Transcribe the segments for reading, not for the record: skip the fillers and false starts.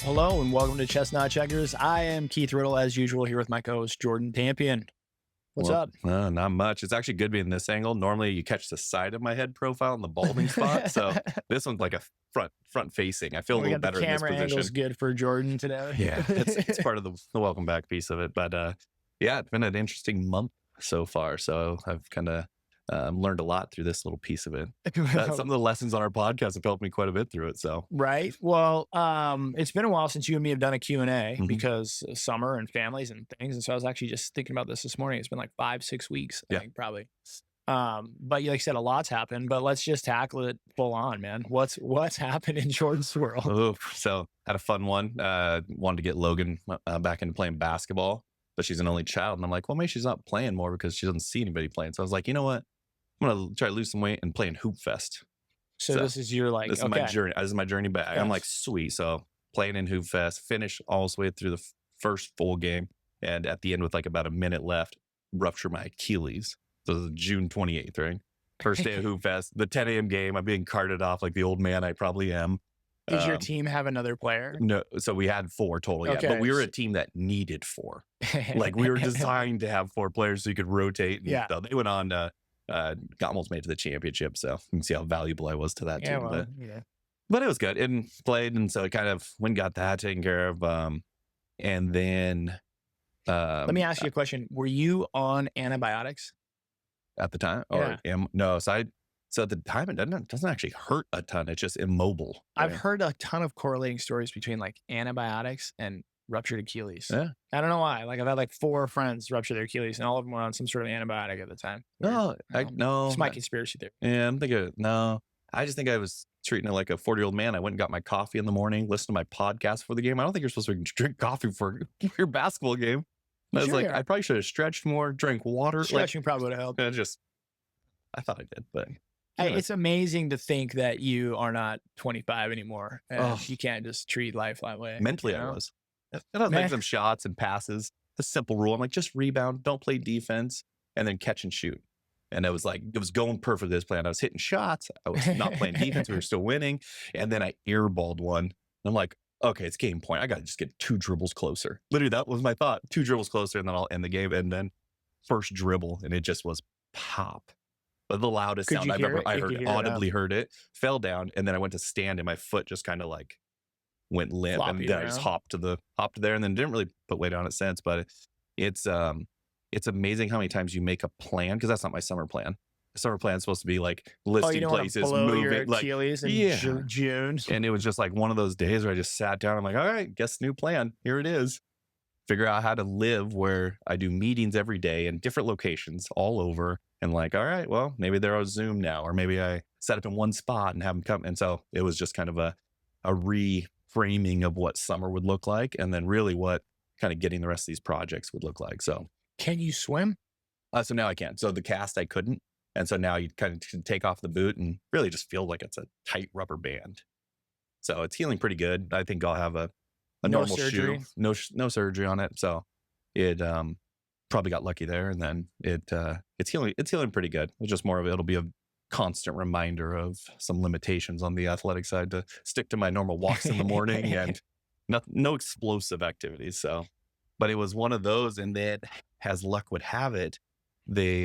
Hello and welcome to Chestnut Checkers. I am Keith Riddle, as usual, here with my co-host Jordan Tampien. What's up? Not much. It's actually good being this angle. Normally, you catch the side of my head profile in the balding spot. So this one's like a front facing. I feel a little better in this camera angle's position. good for Jordan today. Yeah, it's part of the welcome back piece of it. But yeah, it's been an interesting month so far. So I've kind of learned a lot through this little piece of it. Some of the lessons on our podcast have helped me quite a bit through it. So right. Well, it's been a while since you and me have done a Q&A Mhm. because summer and families and things. And so I was actually just thinking about this morning. It's been like 5-6 weeks, I Yeah. think, probably. But like I said, a lot's happened. But let's just tackle it full on, man. What's happened in Jordan's world? Oof. So had a fun one. Wanted to get Logan back into playing basketball, but she's an only child, and I'm like, well, maybe she's not playing more because she doesn't see anybody playing. So I was like, you know what? I'm gonna try to lose some weight and play in Hoop Fest. So this is your like, This is my journey. This is my journey back. I'm like, sweet. So playing in Hoop Fest, finish all the way through the first full game, and at the end with like about a minute left, rupture my Achilles. So this is June 28th, right? First day of Hoop Fest, the 10 a.m. game. I'm being carted off like the old man I probably am. Does your team have another player? No, so we had 4 total, yeah. But we were a team that needed 4. Like we were designed to have 4 players so you could rotate. And Yeah. so they went on to got almost made to the championship. So you can see how valuable I was to that team. Well, but it was good and played. And so it kind of went got that taken care of. And then let me ask you a question. Were you on antibiotics? At the time? Or no. So at the time, it doesn't actually hurt a ton. It's just immobile. Right? I've heard a ton of correlating stories between like antibiotics and ruptured Achilles. Yeah. I don't know why. Like I've had like 4 friends rupture their Achilles and all of them were on some sort of antibiotic at the time. No, no. It's my conspiracy theory. Yeah, I'm thinking, no. I just think I was treating it like a 40-year-old man. I went and got my coffee in the morning, listened to my podcast for the game. I don't think you're supposed to drink coffee for your basketball game. And I was like, I probably should have stretched more, drank water. Stretching probably would have helped. I thought I did, but hey, it's amazing to think that you are not 25 anymore. And you can't just treat life that way. Mentally, I was. And I was making some shots and passes. A simple rule. I'm like, just rebound, don't play defense, and then catch and shoot. And it was going perfect this plan. I was hitting shots. I was not playing defense. We were still winning. And then I airballed one. And I'm like, okay, it's game point. I got to just get 2 dribbles closer. Literally, that was my thought. 2 dribbles closer, and then I'll end the game. And then first dribble, and it just was pop. But the loudest sound I've ever audibly heard it, fell down, and then I went to stand, and my foot just kind of like went limp, and then I just hopped there, and then didn't really put weight on it since. But it's amazing how many times you make a plan, because that's not my summer plan. The summer plan is supposed to be like listing places, moving, like Achilles in June. And it was just like one of those days where I just sat down. I'm like, all right, guess new plan. Here it is. Figure out how to live where I do meetings every day in different locations all over. And like, all right, well, maybe they're on Zoom now, or maybe I set up in one spot and have them come. And so it was just kind of a reframing of what summer would look like, and then really what kind of getting the rest of these projects would look like. So can you swim? So now I can. So the cast I couldn't. And so now you kind of can take off the boot and really just feel like it's a tight rubber band. So it's healing pretty good. I think I'll have a normal surgery. shoe, no surgery on it. So it probably got lucky there, and then it's healing pretty good. It's just more of it'll be a constant reminder of some limitations on the athletic side to stick to my normal walks in the morning and no explosive activities. So, but it was one of those, and then as luck would have it, they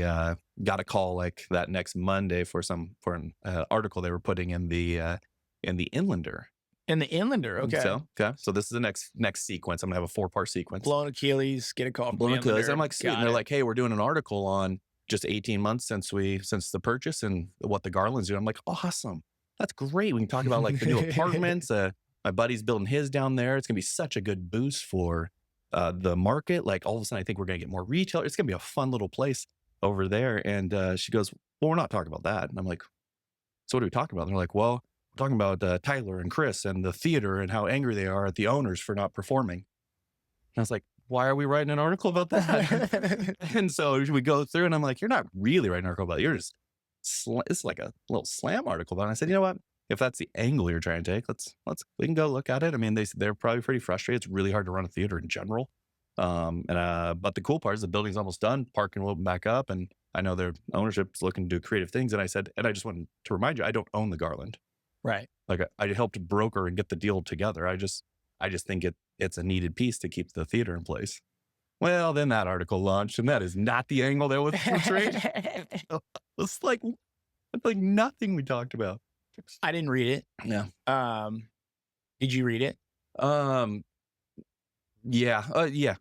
got a call like that next Monday for an article they were putting in the Inlander. In the Inlander, okay. So this is the next sequence. I'm gonna have a 4-part sequence. Blown Achilles, get a call. Blown Achilles. I'm like, sweet. And they're like, hey, we're doing an article on just 18 months since the purchase and what the Garlands do. I'm like, awesome. That's great. We can talk about like the new apartments. My buddy's building his down there. It's gonna be such a good boost for the market. Like all of a sudden, I think we're gonna get more retail. It's gonna be a fun little place over there. And she goes, well, we're not talking about that. And I'm like, so what are we talking about? And they're like, well, we're talking about Tyler and Chris and the theater and how angry they are at the owners for not performing. And I was like, why are we writing an article about that? And so we go through, and I'm like, you're not really writing an article about it. You're just, it's like a little slam article about it. And I said, you know what? If that's the angle you're trying to take, we can go look at it. I mean, they're probably pretty frustrated. It's really hard to run a theater in general. But the cool part is the building's almost done. Parking will open back up, and I know their ownership's looking to do creative things. And I said, and I just wanted to remind you, I don't own the Garland. Right. Like I helped broker and get the deal together. I just think it's a needed piece to keep the theater in place. Well, then that article launched, and that is not the angle that was portrayed. It's like nothing we talked about. I didn't read it. Yeah. Did you read it? Um, yeah,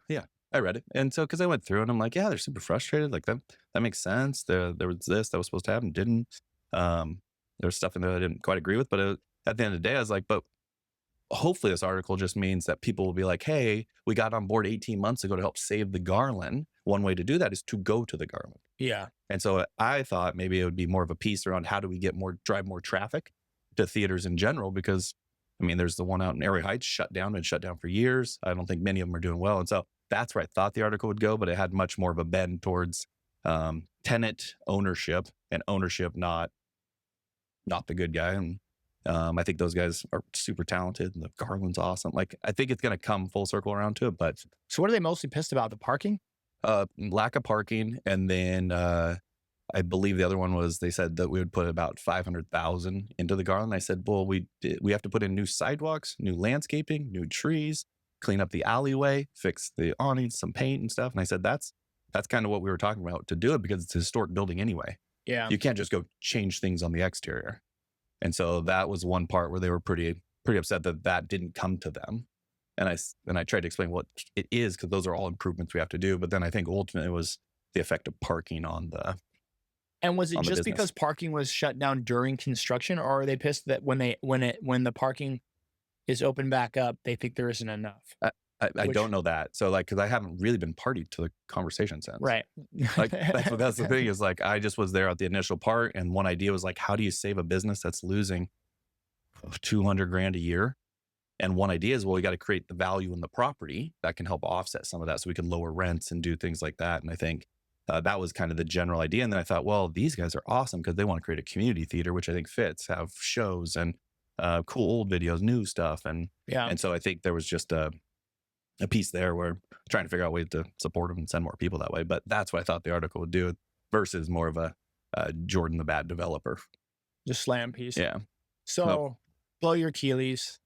yeah. I read it, and so because I went through and I'm like, yeah, they're super frustrated. Like that makes sense. There was this that was supposed to happen, didn't. There was stuff in there I didn't quite agree with, but at the end of the day, I was like, but hopefully this article just means that people will be like, hey, we got on board 18 months ago to help save the Garland. One way to do that is to go to the Garland. Yeah. And so I thought maybe it would be more of a piece around how do we drive more traffic to theaters in general, because I mean, there's the one out in Area Heights shut down for years. I don't think many of them are doing well. And so that's where I thought the article would go, but it had much more of a bend towards tenant ownership, and ownership, not the good guy. And I think those guys are super talented, and the Garland's awesome. Like, I think it's going to come full circle around to it, but So what are they mostly pissed about? The parking? lack of parking. And then I believe the other one was they said that we would put about 500,000 into the Garland. I said, well, we have to put in new sidewalks, new landscaping, new trees, clean up the alleyway, fix the awnings, some paint and stuff. And I said, that's kind of what we were talking about to do it, because it's a historic building anyway. Yeah. You can't just go change things on the exterior. And so that was one part where they were pretty upset that didn't come to them. And I tried to explain what it is, because those are all improvements we have to do. But then I think ultimately it was the effect of parking on the. And was it on the just business. because parking was shut down during construction, or are they pissed that when the parking is open back up, they think there isn't enough? I don't know that. So because I haven't really been party to the conversation since. Right. Like that's the thing, is like, I just was there at the initial part. And one idea was like, how do you save a business that's losing 200 grand a year? And one idea is, well, we got to create the value in the property that can help offset some of that, so we can lower rents and do things like that. And I think that was kind of the general idea. And then I thought, well, these guys are awesome because they want to create a community theater, which I think fits, have shows and cool old videos, new stuff. And so I think there was just a piece there where trying to figure out ways to support them and send more people that way. But that's what I thought the article would do, versus more of a Jordan the bad developer. Just slam piece. Yeah. So blow your Achilles.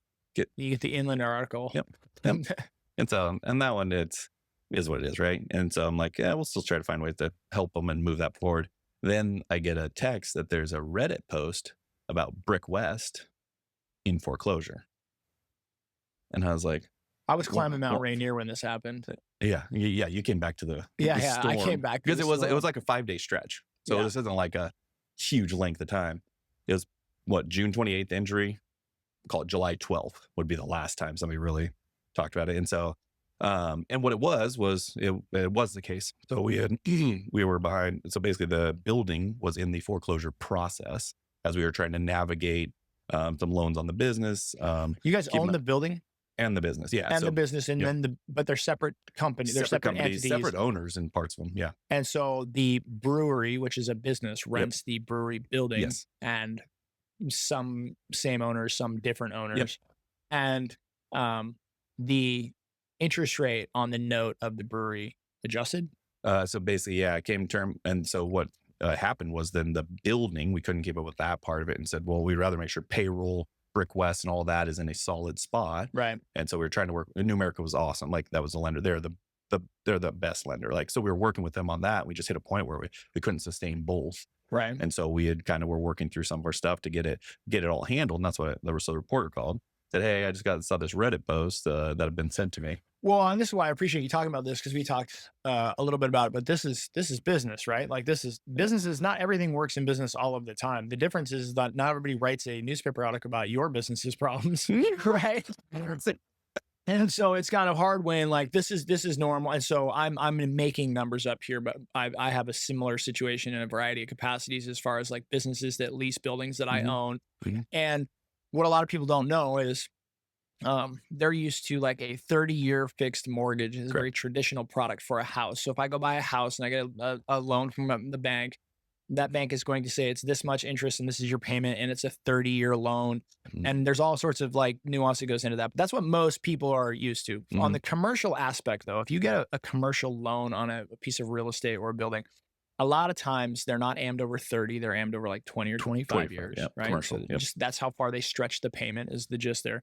You get the Inland article. Yep. And so, and that one, is what it is, right? And so I'm like, yeah, we'll still try to find ways to help them and move that forward. Then I get a text that there's a Reddit post about Brick West in foreclosure. And I was like, I was climbing Mount Rainier when this happened. Yeah. You came back to the storm. I came back because it was like a 5-day stretch. So this isn't like a huge length of time. It was June 28th injury. Call it July 12th would be the last time somebody really talked about it. And so, and what it was it was the case. So we were behind. So basically the building was in the foreclosure process as we were trying to navigate some loans on the business. You guys own the building? And the business, yeah. And the business, and then but they're separate companies. They're separate entities. Separate owners in parts of them, yeah. And so the brewery, which is a business, rents the brewery building. Yes. And some same owners, some different owners. Yep. And the interest rate on the note of the brewery adjusted? So basically, it came term. And so what happened was then the building, we couldn't keep up with that part of it, and said, well, we'd rather make sure payroll, Brick West, and all that is in a solid spot. Right. And so we were trying to work. New America was awesome. Like, that was the lender. They're the best lender. Like, so we were working with them on that. We just hit a point where we couldn't sustain both. Right. And so we had were working through some of our stuff to get it all handled. And that's what the reporter called. Said, hey, I just saw this Reddit post that had been sent to me. Well, and this is why I appreciate you talking about this, because we talked a little bit about it, but this is business, right? Like, businesses, not everything works in business all of the time. The difference is that not everybody writes a newspaper article about your business's problems, right? And so it's kind of hard when, like, this is normal. And so I'm making numbers up here, but I have a similar situation in a variety of capacities as far as like businesses that lease buildings that I own. And what a lot of people don't know is they're used to like a 30-year fixed mortgage is a very traditional product for a house. So if I go buy a house and I get a loan from the bank, that bank is going to say it's this much interest and this is your payment, and it's a 30-year loan. And there's all sorts of like nuance that goes into that. But that's what most people are used to. On the commercial aspect, though, if you get a commercial loan on a piece of real estate or a building, a lot of times they're not ammed over 30, they're ammed over like 20 or 25 years, right? Commercial, so just that's how far they stretch the payment is the gist there.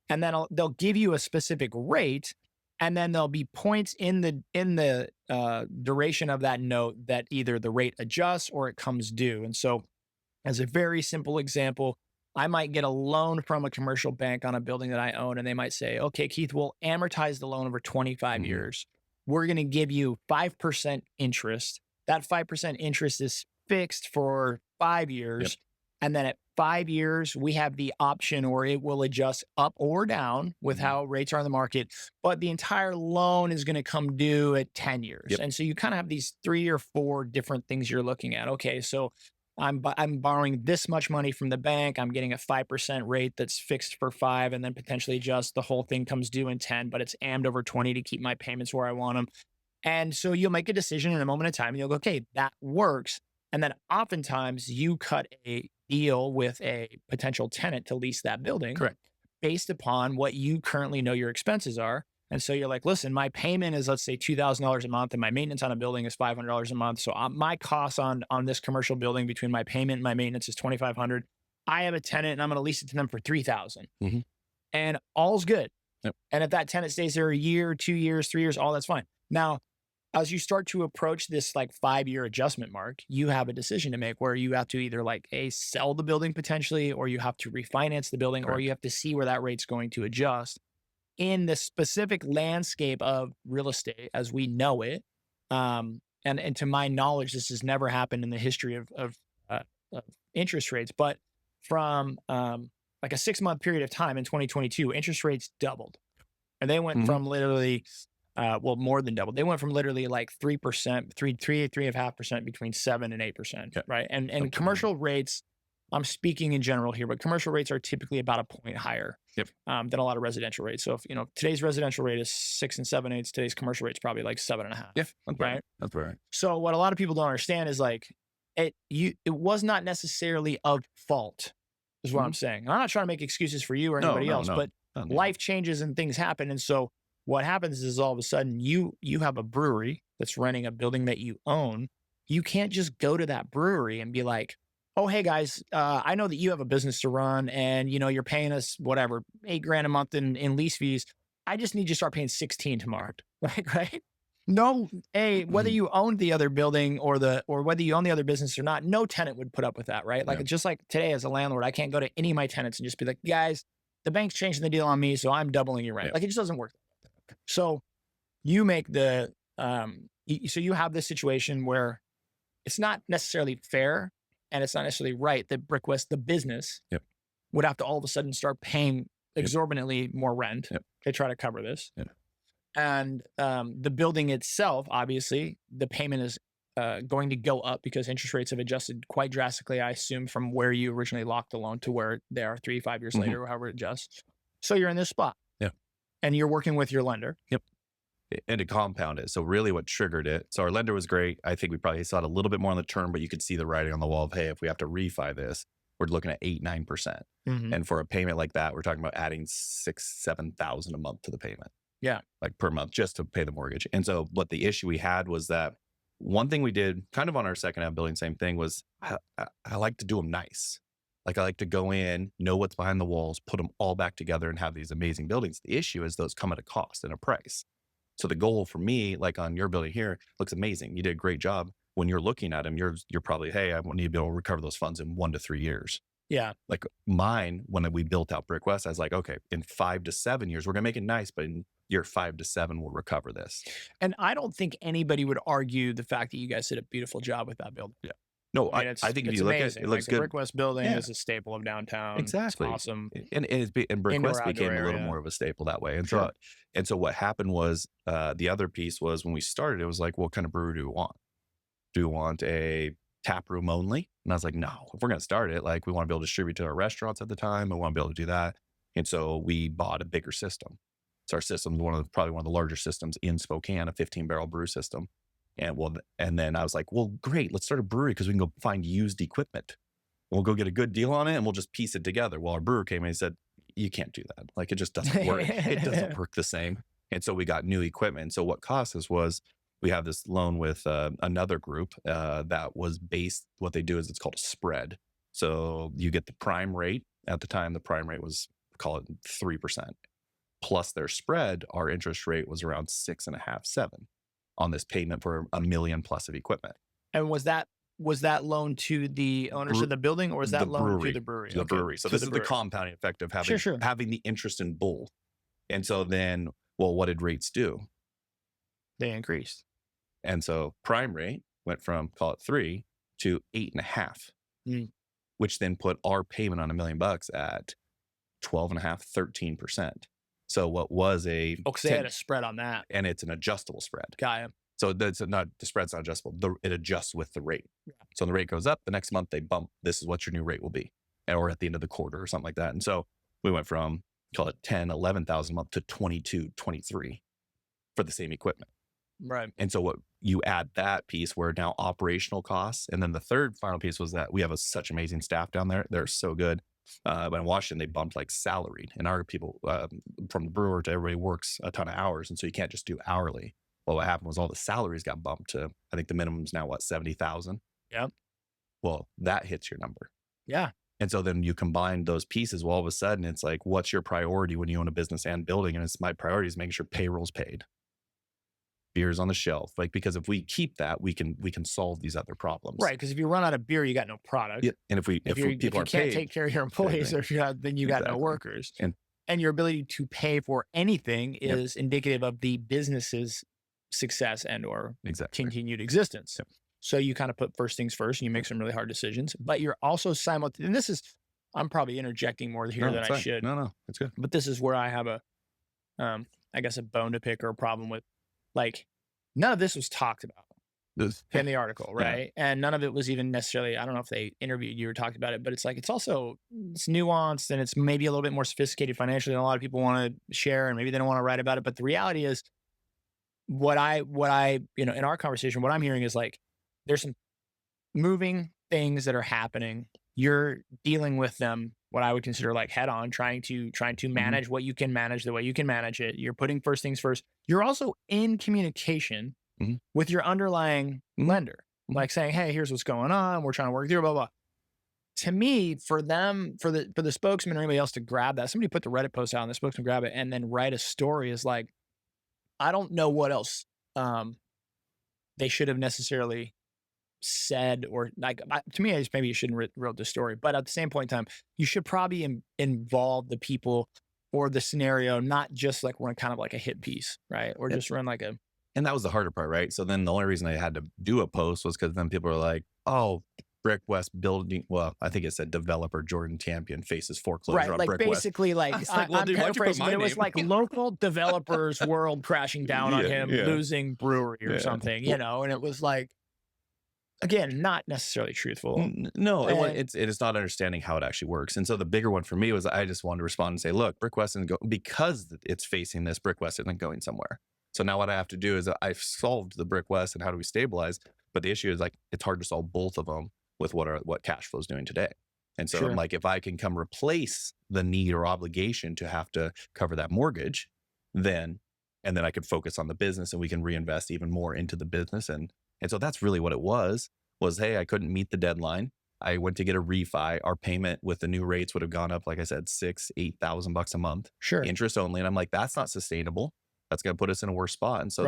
and then they'll give you a specific rate, and then there'll be points in the duration of that note that either the rate adjusts or it comes due. And so, as a very simple example, I might get a loan from a commercial bank on a building that I own, and they might say, "Okay, Keith, we'll amortize the loan over 25 Mhm. years. We're going to give you 5% interest. That 5% interest is fixed for 5 years. Yep. And then at 5 years, we have the option, or it will adjust up or down with Mhm. how rates are in the market. But the entire loan is going to come due at 10 years." Yep. And so you kind of have these 3 or 4 different things you're looking at. Okay, so I'm borrowing this much money from the bank. I'm getting a 5% rate that's fixed for 5, and then potentially adjust. The whole thing comes due in 10, but it's ammed over 20 to keep my payments where I want them. And so you'll make a decision in a moment of time, and you'll go, okay, that works. And then oftentimes you cut a deal with a potential tenant to lease that building Correct. based upon what you currently know your expenses are. And so you're like, listen, my payment is, let's say, $2,000 a month, and my maintenance on a building is $500 a month. So my costs on this commercial building between my payment and my maintenance is 2,500. I have a tenant, and I'm going to lease it to them for 3,000, Mhm. and all's good. Yep. And if that tenant stays there a year, 2 years, 3 years, all that's fine. Now, as you start to approach this like 5 year adjustment mark, you have a decision to make where you have to either like sell the building potentially, or you have to refinance the building, or Correct. you have to see where that rate's going to adjust in the specific landscape of real estate as we know it. And to my knowledge, this has never happened in the history of interest rates, but from like a 6 month period of time in 2022, interest rates doubled, and they went Mhm. from literally well, more than doubled. They went from literally like 3%, 3.5% between 7 and 8%, Yeah. right? And Something like that. commercial rates, I'm speaking in general here, but commercial rates are typically about a point higher Yep. than a lot of residential rates. So if today's residential rate is 6 and 7/8, today's commercial rate's probably like 7.5, Yeah. That's right. right? That's right. So what a lot of people don't understand is like it was not necessarily of fault, is what I'm Mhm. saying. And I'm not trying to make excuses for you or No, anybody no, else, no. but No, no. life changes and things happen. And so what happens is all of a sudden you have a brewery that's renting a building that you own. You can't just go to that brewery and be like, "Oh, hey guys, I know that you have a business to run, and you're paying us whatever 8 grand a month in lease fees. I just need you to start paying 16 tomorrow." Like, right? No, whether Mhm. you owned the other building or whether you own the other business or not, no tenant would put up with that, right? Yeah. Like, just like today as a landlord, I can't go to any of my tenants and just be like, "Guys, the bank's changing the deal on me, so I'm doubling your rent." Yeah. Like, it just doesn't work. So you make so you have this situation where it's not necessarily fair, and it's not necessarily right that Brickwest, the business, Yep. would have to all of a sudden start paying Yep. exorbitantly more rent Yep. to try to cover this. Yeah. And the building itself, obviously, the payment is going to go up because interest rates have adjusted quite drastically, I assume, from where you originally locked the loan to where they are 3, 5 years Mhm. later, or however it adjusts. So you're in this spot. Yeah. And you're working with your lender. Yep. And to compound it. So really what triggered it. So our lender was great. I think we probably saw it a little bit more on the term, but you could see the writing on the wall of, hey, if we have to refi this, we're looking at 8, 9%. Mhm. And for a payment like that, we're talking about adding 6, 7,000 a month to the payment. Yeah. Like per month, just to pay the mortgage. And so what the issue we had was that one thing we did kind of on our second half building, same thing, was I like to do them nice. Like I like to go in, know what's behind the walls, put them all back together and have these amazing buildings. The issue is those come at a cost and a price. So the goal for me, like on your building here, looks amazing. You did a great job. When you're looking at them, you're probably, hey, I need to be able to recover those funds in 1 to 3 years. Yeah. Like mine, when we built out Brick West, I was like, okay, in 5 to 7 years, we're gonna make it nice, but in year 5 to 7, we'll recover this. And I don't think anybody would argue the fact that you guys did a beautiful job with that building. Yeah. No, I mean, I think if it's you look at it, amazing. it Like looks the good. Brick West building Yeah. is a staple of downtown. Exactly. It's awesome. And Brick Indoor, West became outdoor a little area. more of a staple that way. And Sure. so what happened was the other piece was when we started, it was like, what kind of brewery do we want? Do we want a tap room only? And I was like, no, if we're going to start it, like we want to be able to distribute to our restaurants at the time. We want to be able to do that. And so we bought a bigger system. So our system is probably one of the larger systems in Spokane, a 15-barrel brew system. And then I was like, well, great, let's start a brewery because we can go find used equipment. We'll go get a good deal on it and we'll just piece it together. Well, our brewer came in and said, you can't do that. Like it just doesn't work. It doesn't work the same. And so we got new equipment. So what cost us was we have this loan with another group that was based, what they do is it's called a spread. So you get the prime rate. At the time, the prime rate was call it 3%. Plus their spread, our interest rate was around 6.5, 7 on this payment for $1 million plus of equipment. And was that loan to the owners of the building, or was The that loan to brewery. the brewery? The Okay, brewery. So to this the is the brewery. compounding effect of Sure, sure. having the interest in bull. And so then, well, what did rates do? They increased. And so prime rate went from, call it 3 to 8.5, which then put our payment on $1 million at 12.5, 13%. So what was a because they had a spread on that, and it's an adjustable spread. Got it. So that's not, the spread's not adjustable. It adjusts with the rate. Yeah. So when the rate goes up, the next month they bump, this is what your new rate will be, or at the end of the quarter or something like that. And so we went from, call it 10, 11,000 a month to 22, 23 for the same equipment. Right. And so what you add that piece where now operational costs. And then the third final piece was that we have such amazing staff down there. They're so good. But in Washington, they bumped like salaried, and our people from the brewer to everybody works a ton of hours. And so you can't just do hourly. Well, what happened was all the salaries got bumped to, I think the minimum's now what, 70,000. Yep. Well, that hits your number. Yeah. And so then you combine those pieces. Well, all of a sudden it's like, what's your priority when you own a business and building? And it's my priority is making sure payroll's paid, beer's on the shelf. Like, because if we keep that, we can solve these other problems. Right. Because if you run out of beer, you got no product. Yeah. And if people you aren't can't paid, take care of your employees, or if you're not, then you got no Exactly. workers. And your ability to pay for anything Yep. is indicative of the business's success and or exactly. continued existence. Yep. So you kind of put first things first, and you make some really hard decisions, but you're also and this is, I'm probably interjecting more here No, than it's I fine. should. No, it's good. But this is where I have I guess a bone to pick or a problem with, like, none of this was talked about in the article, right? Yeah. And none of it was even necessarily, I don't know if they interviewed you or talked about it, but it's like, it's nuanced, and it's maybe a little bit more sophisticated financially than a lot of people want to share, and maybe they don't want to write about it. But the reality is, what I, in our conversation, what I'm hearing is like, there's some moving things that are happening. You're dealing with them, what I would consider like head on, trying to manage what you can manage the way you can manage it. You're putting first things first. You're also in communication with your underlying lender, like saying, hey, here's what's going on. We're trying to work through, blah, blah. To me, for the spokesman or anybody else to grab that, somebody put the Reddit post out and the spokesman grab it and then write a story is like, I don't know what else they should have necessarily said, or like, to me, maybe you shouldn't wrote the story, but at the same point in time, you should probably involve the people or the scenario, not just like run kind of like a hit piece, right? Or just run like a. And that was the harder part, right? So then the only reason I had to do a post was because then people were like, oh, Brick West building. Well, I think it said developer Jordan Tampien faces foreclosure right, on like Brick basically West. like, Like, well, I'm dude, why'd you put paraphrasing, my but it was name? like local developers world crashing down on him, losing brewery or something, and it was like, again, not necessarily truthful. No, it is not understanding how it actually works. And so the bigger one for me was I just wanted to respond and say, look, Brick West isn't because it's facing this, Brick West isn't going somewhere. So now what I have to do is I've solved the Brick West and how do we stabilize? But the issue is like, it's hard to solve both of them with what cash flow is doing today. And so I'm like, if I can come replace the need or obligation to have to cover that mortgage, and then I could focus on the business and we can reinvest even more into the business. And so that's really what it was, hey, I couldn't meet the deadline. I went to get a refi. Our payment with the new rates would have gone up, like I said, $8,000 a month, interest only. And I'm like, that's not sustainable. That's going to put us in a worse spot. And so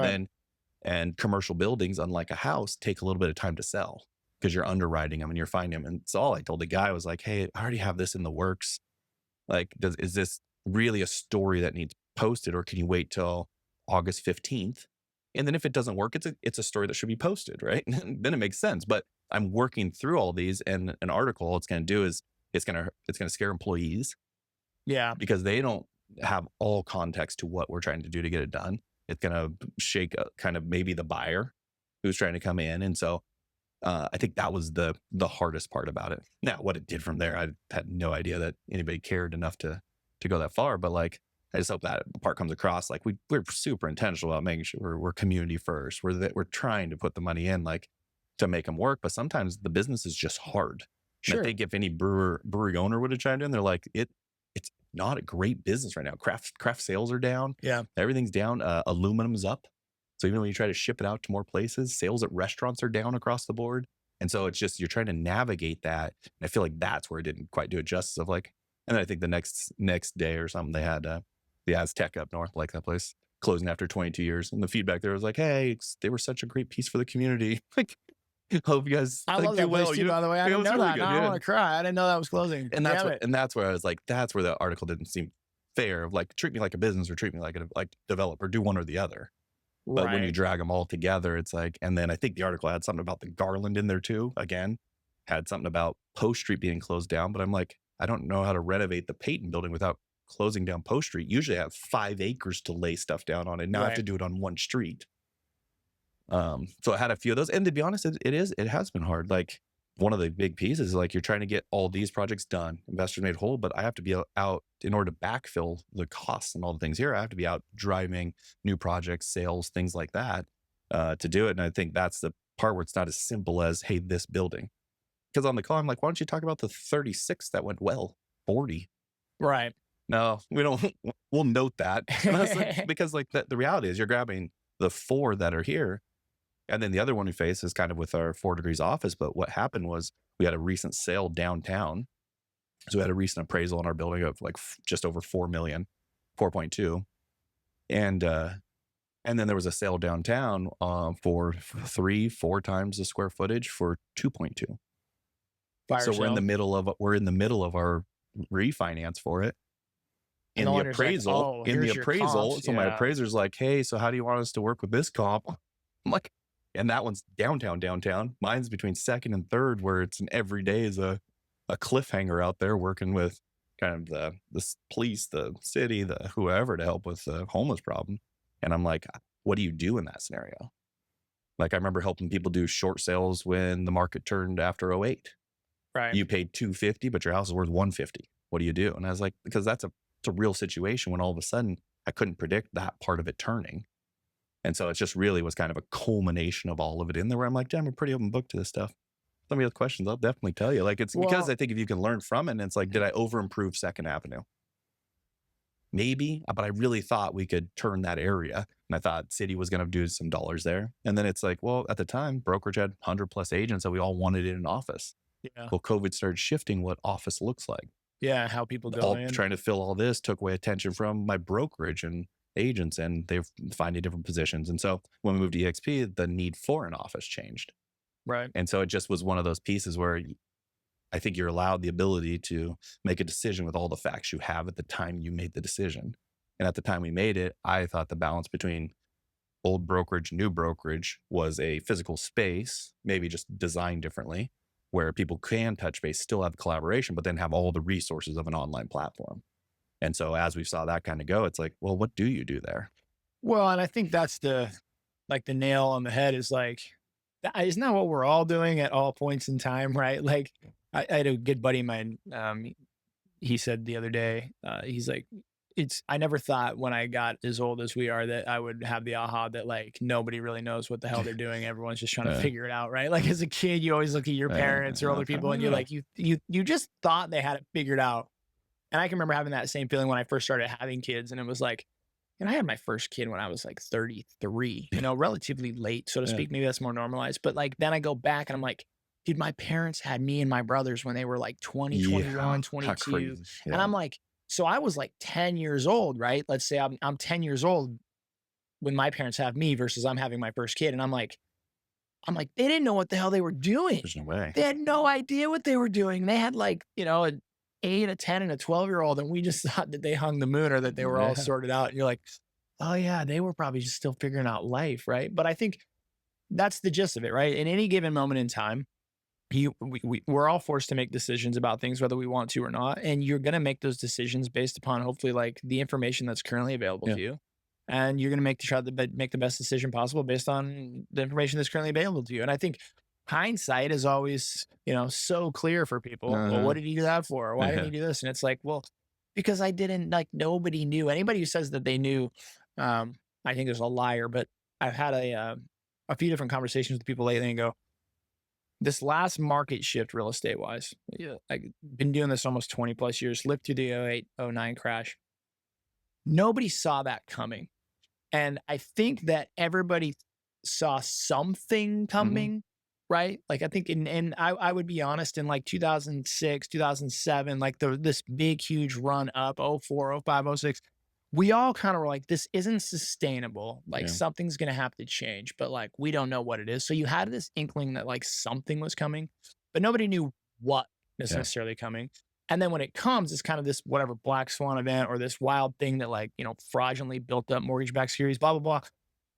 and commercial buildings, unlike a house, take a little bit of time to sell because you're underwriting them and you're finding them. And so all I told the guy was like, hey, I already have this in the works. Like, is this really a story that needs posted, or can you wait till August 15th? And then if it doesn't work, it's a story that should be posted, right? Then it makes sense. But I'm working through all these, and an article, all it's going to do is it's going to scare employees. Yeah. Because they don't have all context to what we're trying to do to get it done. It's going to shake kind of maybe the buyer who's trying to come in. And so I think that was the hardest part about it. Now, what it did from there, I had no idea that anybody cared enough to go that far. But like, I just hope that part comes across. Like we're super intentional about making sure we're community first. We're trying to put the money in, like, to make them work. But sometimes the business is just hard. And I think if any brewery owner would have chimed in, they're like, it's not a great business right now. Craft sales are down. Yeah, everything's down. Aluminum's up. So even when you try to ship it out to more places, sales at restaurants are down across the board. And so it's just, you're trying to navigate that. And I feel like that's where it didn't quite do it justice of like, And then I think the next day or something, they had the Aztec up north, like that place, closing after 22 years. And the feedback there was like, hey, they were such a great piece for the community. Like, hope you guys I like love do that place well. too, by the way. I It didn't was know really that. good. Now I Yeah. want to cry. I didn't know that was closing. Damn it. And that's where I was like, that's where the article didn't seem fair of like, treat me like a business or treat me like a like developer, do one or the other. But when you Right. drag them all together, it's like, and then I think the article had something about the Garland in there too. Again, had something about Post Street being closed down. But I'm like, I don't know how to renovate the Peyton building without closing down Post Street. Usually I have 5 acres to lay stuff down on it. Now I have to Right. do it on one street. So I had a few of those. And to be honest, it has been hard. Like one of the big pieces is like you're trying to get all these projects done, investors made whole, but I have to be out in order to backfill the costs and all the things here. I have to be out driving new projects, sales, things like that to do it. And I think that's the part where it's not as simple as, hey, this building. Because on the call, I'm like, why don't you talk about the 36 that went well, 40? Right. No, we don't. We'll note that. And I was like, because like the reality is you're grabbing the 4 that are here. And then the other one we face is kind of with our 4 degrees office. But what happened was we had a recent sale downtown. So we had a recent appraisal in our building of like just over 4 million, 4.2. And then there was a sale downtown for 3-4 times the square footage for 2.2. Fire So we're in sale. the middle of our refinance for it. And In the the lender's like, appraisal, oh, here's your comps. so my Yeah. appraiser's like, hey, so how do you want us to work with this comp? I'm like, and that one's downtown. Mine's between second and third, where it's an every day is a cliffhanger out there working with kind of the police, the city, the whoever to help with the homeless problem. And I'm like, what do you do in that scenario? Like I remember helping people do short sales when the market turned after '08. Right. You paid $250, but your house is worth $150. What do you do? And I was like, because it's a real situation when all of a sudden I couldn't predict that part of it turning. And so it just really was kind of a culmination of all of it in there where I'm like, damn, I'm a pretty open book to this stuff. Some of the questions I'll definitely tell you. Like it's because Well, I think if you can learn from it, and it's like, did I over improve Second Avenue? Maybe, but I really thought we could turn that area. And I thought city was going to do some dollars there. And then it's like, well, at the time, brokerage had 100+ agents that we all wanted in an office. yeah. Well, COVID started shifting what office looks like. Yeah. How people go All in. trying to fill all this took away attention from my brokerage and agents, and they're finding different positions. And so when we moved to EXP, the need for an office changed. Right. And so it just was one of those pieces where I think you're allowed the ability to make a decision with all the facts you have at the time you made the decision. And at the time we made it, I thought the balance between old brokerage, new brokerage was a physical space, maybe just designed differently, where people can touch base, still have collaboration, but then have all the resources of an online platform. And so as we saw that kind of go, it's like, well, what do you do there? Well, and I think that's the nail on the head is like, isn't that what we're all doing at all points in time, right? Like, I had a good buddy of mine. He said the other day, he's like, I never thought when I got as old as we are that I would have the aha that like nobody really knows what the hell they're doing. Everyone's just trying to Uh, figure it out, right? Like as a kid, you always look at your parents or older people and you're like, you just thought they had it figured out. And I can remember having that same feeling when I first started having kids. And it was like, and I had my first kid when I was like 33, relatively late, so to yeah, speak. Maybe that's more normalized. But like then I go back and I'm like, dude, my parents had me and my brothers when they were like 20, yeah, 21, how 22. crazy. And Yeah, I'm like, so I was like 10 years old, right? Let's say I'm 10 years old when my parents have me versus I'm having my first kid. And I'm like, they didn't know what the hell they were doing. there's no way. They had no idea what they were doing. They had like, an 8, a 10, and a 12-year-old, and we just thought that they hung the moon or that they were all Yeah, sorted out. And you're like, oh yeah, they were probably just still figuring out life, right? But I think that's the gist of it, right? In any given moment in time, we're all forced to make decisions about things whether we want to or not, and you're going to make those decisions based upon hopefully like the information that's currently available yeah, to you, and you're going to make the best decision possible based on the information that's currently available to you. And I think hindsight is always so clear for people. Well, uh-huh. what did he do that for? Why didn't Yeah, he do this? And it's like, well, because I didn't, like, nobody knew. Anybody who says that they knew, I think is a liar. But I've had a few different conversations with people lately and go, this last market shift real estate wise, yeah, I've been doing this almost 20 plus years, lived through the '08, '09 crash. Nobody saw that coming. And I think that everybody saw something hmm, coming, right? Like I think and I would be honest, in like 2006, 2007, like this big huge run up, 04, 05, 06, we all kind of were like, this isn't sustainable. Like Yeah. something's gonna have to change, but like we don't know what it is. So you had this inkling that like something was coming, but nobody knew what is Yeah. necessarily coming. And then when it comes, it's kind of this whatever black swan event or this wild thing that like, fraudulently built up mortgage-backed securities, blah, blah, blah.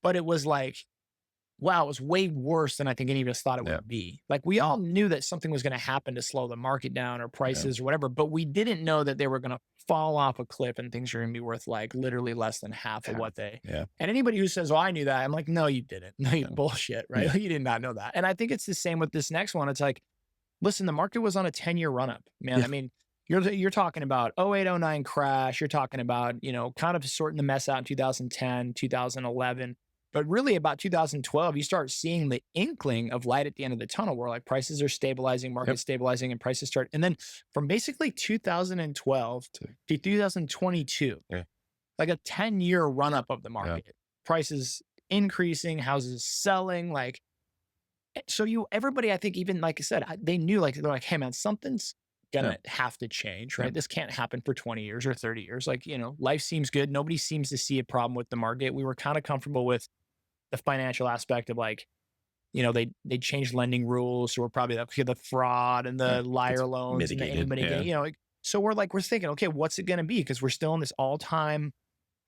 But it was like, wow, it was way worse than I think any of us thought it Yeah. would be. Like we all knew that something was going to happen to slow the market down or Yeah. prices or whatever, but we didn't know that they were going to fall off a cliff and things are going to be worth like literally less than half of what they. Yeah. And anybody who says, "Oh, I knew that," I'm like, "No, you didn't. No, you Yeah. bullshit, right? Yeah. You did not know that." And I think it's the same with this next one. It's like, listen, the market was on a 10-year run up, man. Yeah. I mean, you're talking about 08, 09 crash. You're talking about, kind of sorting the mess out in 2010, 2011. But really about 2012, you start seeing the inkling of light at the end of the tunnel where like prices are stabilizing, market Yep. stabilizing, and prices start. And then from basically 2012 to 2022, Yeah. like a 10-year run up of the Yeah. market, prices increasing, houses selling, like so everybody, I think, even like I said, they knew, like they're like, hey man, something's gonna have to change, right? Yeah. This can't happen for 20 years or 30 years. Like, life seems good. Nobody seems to see a problem with the market. We were kind of comfortable with the financial aspect of like, they changed lending rules. So we're probably the fraud and Yeah. the liar It's loans and the mitigated. anybody Yeah. getting, like, so we're thinking, okay, what's it gonna be? Because we're still in this all-time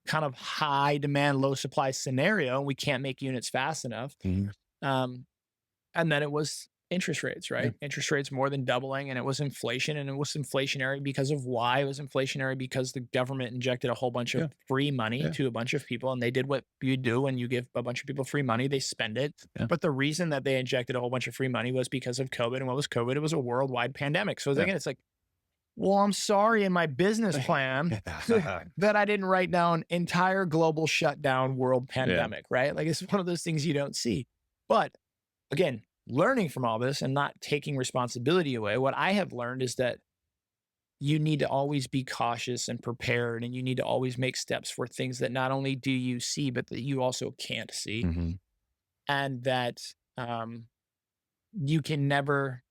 kind of high demand, low supply scenario, and we can't make units fast enough. Mhm. Um, and then it was interest rates, Yeah. right? Interest rates more than doubling, and it was inflation, and it was inflationary because of why it was inflationary because the government injected a whole bunch Yeah. of free money Yeah. to a bunch of people, and they did what you do when you give a bunch of people free money, they spend it. Yeah. But the reason that they injected a whole bunch of free money was because of COVID. And what was COVID? It was a worldwide pandemic. So Yeah. again, it's like, well, I'm sorry in my business plan that I didn't write down entire global shutdown world pandemic, right? Like it's one of those things you don't see. But again, learning from all this and not taking responsibility away, what I have learned is that you need to always be cautious and prepared, and you need to always make steps for things that not only do you see, but that you also can't see. Mhm. And that you can never,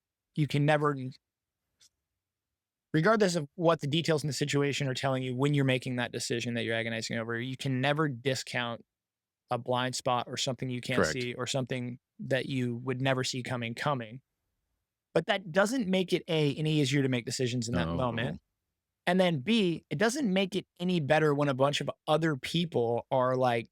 regardless of what the details in the situation are telling you when you're making that decision that you're agonizing over, you can never discount a blind spot or something you can't Correct. see or something that you would never see coming. But that doesn't make it any easier to make decisions in that No. moment. And then B, it doesn't make it any better when a bunch of other people are like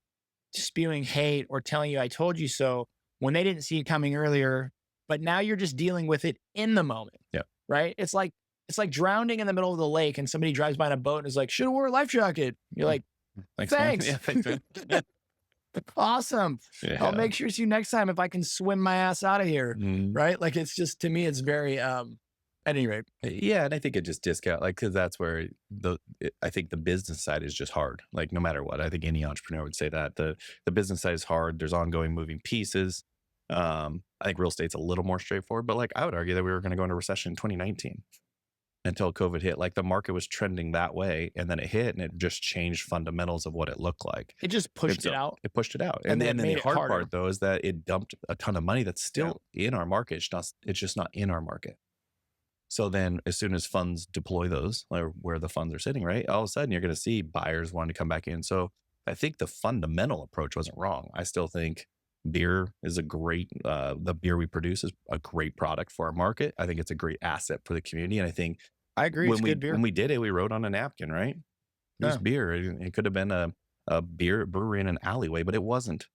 spewing hate or telling you I told you so when they didn't see it coming earlier, but now you're just dealing with it in the moment. Yeah. Right? It's like drowning in the middle of the lake and somebody drives by in a boat and is like, "Should have wore a life jacket." You're like, Thanks, "Thanks." man. Yeah, thanks, man. Awesome. Yeah. I'll make sure to see you next time if I can swim my ass out of here. Mhm. Right? Like it's just, to me, it's very at any rate. Yeah, and I think it just because that's where I think the business side is just hard. Like no matter what, I think any entrepreneur would say that the business side is hard. There's ongoing moving pieces. I think real estate's a little more straightforward, but like I would argue that we were going to go into recession in 2019 until COVID hit. Like the market was trending that way, and then it hit, and it just changed fundamentals of what it looked like. It just pushed it out. It pushed it out, And and then then it made the it hard harder. part though is that it dumped a ton of money that's still in our market. It's just not in our market. So then as soon as funds deploy those, or where the funds are sitting, right, all of a sudden you're going to see buyers wanting to come back in. So I think the fundamental approach wasn't wrong. I still think beer is a great, the beer we produce is a great product for our market. I think it's a great asset for the community. And I think I agree. It's good beer. when we did it, we wrote on a napkin, right? It was Yeah. beer. It could have been a brewery in an alleyway, but it wasn't.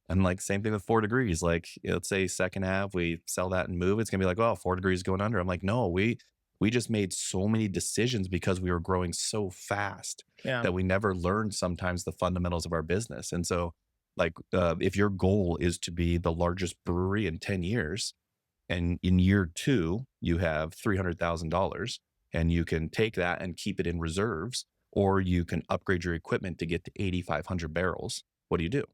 And like same thing with 4 Degrees. Like let's say second half we sell that and move. It's gonna be like, oh, 4 Degrees going under. I'm like, no, we just made so many decisions because we were growing so fast Yeah. that we never learned sometimes the fundamentals of our business. And so, like, if your goal is to be the largest brewery in 10 years, and in year 2 you have $300,000, and you can take that and keep it in reserves, or you can upgrade your equipment to get to 8,500 barrels. What do you do?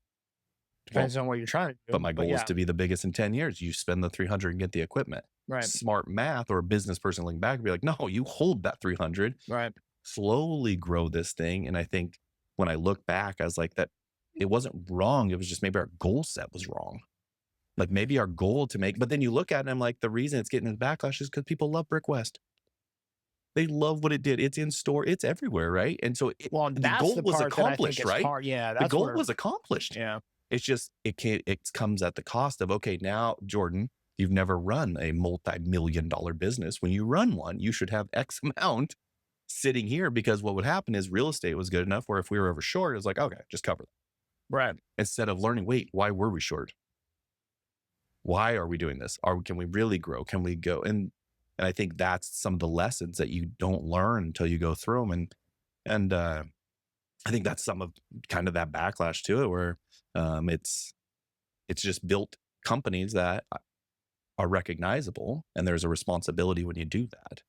Depends on what you're trying to do. But my goal is yeah. to be the biggest in 10 years. You spend the 300 and get the equipment. Right. Smart math, or a business person looking back would be like, no, you hold that 300, Right. slowly grow this thing. And I think when I look back, I was like, that it wasn't wrong. It was just maybe our goal set was wrong. Like maybe our goal to make, but then you look at it and I'm like, the reason it's getting in backlash is because people love Brick West. They love what it did. It's in store. It's everywhere, right? And so Well, the that's goal the was part that I think accomplished, is right? hard. Yeah, The that's goal where, was accomplished. yeah. It's just it comes at the cost of, okay, now Jordan, you've never run a multi-million-dollar business. When you run one, you should have X amount sitting here, because what would happen is real estate was good enough where if we were ever short, it was like, okay, just cover that. Right. Instead of learning, wait, why were we short? Why are we doing this? Can we really grow? Can we go? And I think that's some of the lessons that you don't learn until you go through them. And I think that's some of kind of that backlash to it, where it's just built companies that are recognizable, and there's a responsibility when you do that.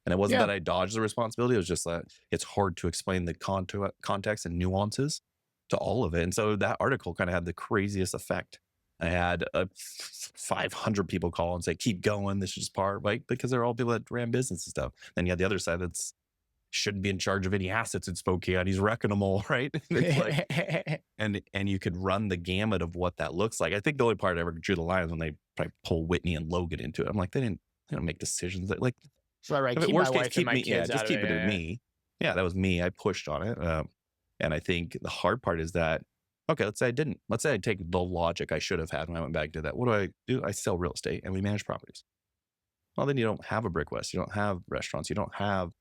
And it wasn't Yeah. that I dodged the responsibility. It was just that it's hard to explain the context and nuances to all of it. And so that article kind of had the craziest effect. I had 500 people call and say, keep going. This is just part, right? Because they're all people that ran business and stuff. Then you had the other side that's shouldn't be in charge of any assets in Spokane. He's wrecking them all, right? It's like, and you could run the gamut of what that looks like. I think the only part I ever drew the line is when they probably pull Whitney and Logan into it. I'm like, they don't make decisions that, like, Right. if it Keep my worst case, wife and my kids just out of keep it. it to Yeah. me. Yeah, that was me. I pushed on it. And I think the hard part is that, okay, let's say I didn't. Let's say I take the logic I should have had when I went back to that. What do? I sell real estate and we manage properties. Well, then you don't have a Brick West. You don't have restaurants. You don't have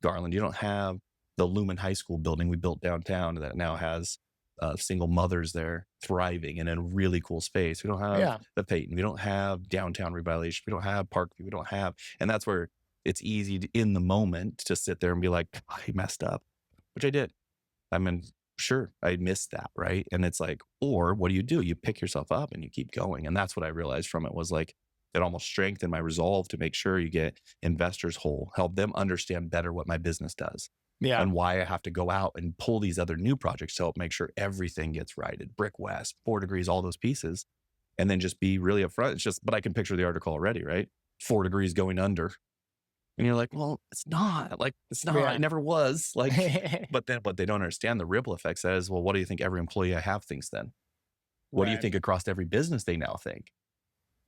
Garland. You don't have the Lumen High School building we built downtown that now has single mothers there thriving in a really cool space. We don't have Yeah. the Peyton. We don't have downtown revitalization. We don't have Parkview. We don't have, and that's where it's easy in the moment to sit there and be like, I messed up, which I did. I mean, sure, I missed that, right? And it's like, or what do? You pick yourself up and you keep going. And that's what I realized from it, was like, it almost strengthened my resolve to make sure you get investors whole, help them understand better what my business does. Yeah. And why I have to go out and pull these other new projects to help make sure everything gets righted. Brick West, 4 Degrees, all those pieces. And then just be really upfront. It's just, but I can picture the article already, right? 4 Degrees going under. And you're like, well, it's not. Like, it's not. Yeah. It never was. Like, but they don't understand the ripple effect says, well, what do you think every employee I have thinks then? What do you Right. think across every business they now think?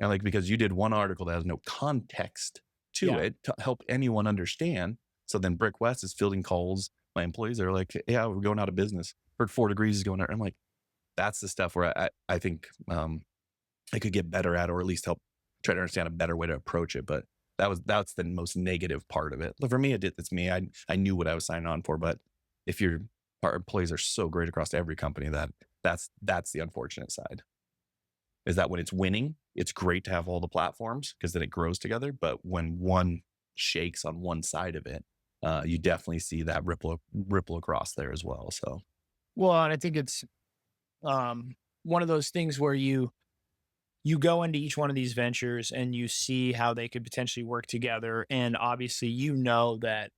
And like, because you did one article that has no context to Yeah. it to help anyone understand. So then Brick West is fielding calls. My employees are like, yeah, we're going out of business. Heard 4 Degrees is going out. I'm like, that's the stuff where I think I could get better at, or at least help try to understand a better way to approach it. But that's the most negative part of it. But for me, it's me. I knew what I was signing on for. But if our employees are so great across every company, that's the unfortunate side. Is that when it's winning, it's great to have all the platforms because then it grows together. But when one shakes on one side of it, you definitely see that ripple across there as well. So Well, and I think it's one of those things where you go into each one of these ventures and you see how they could potentially work together, and obviously you know that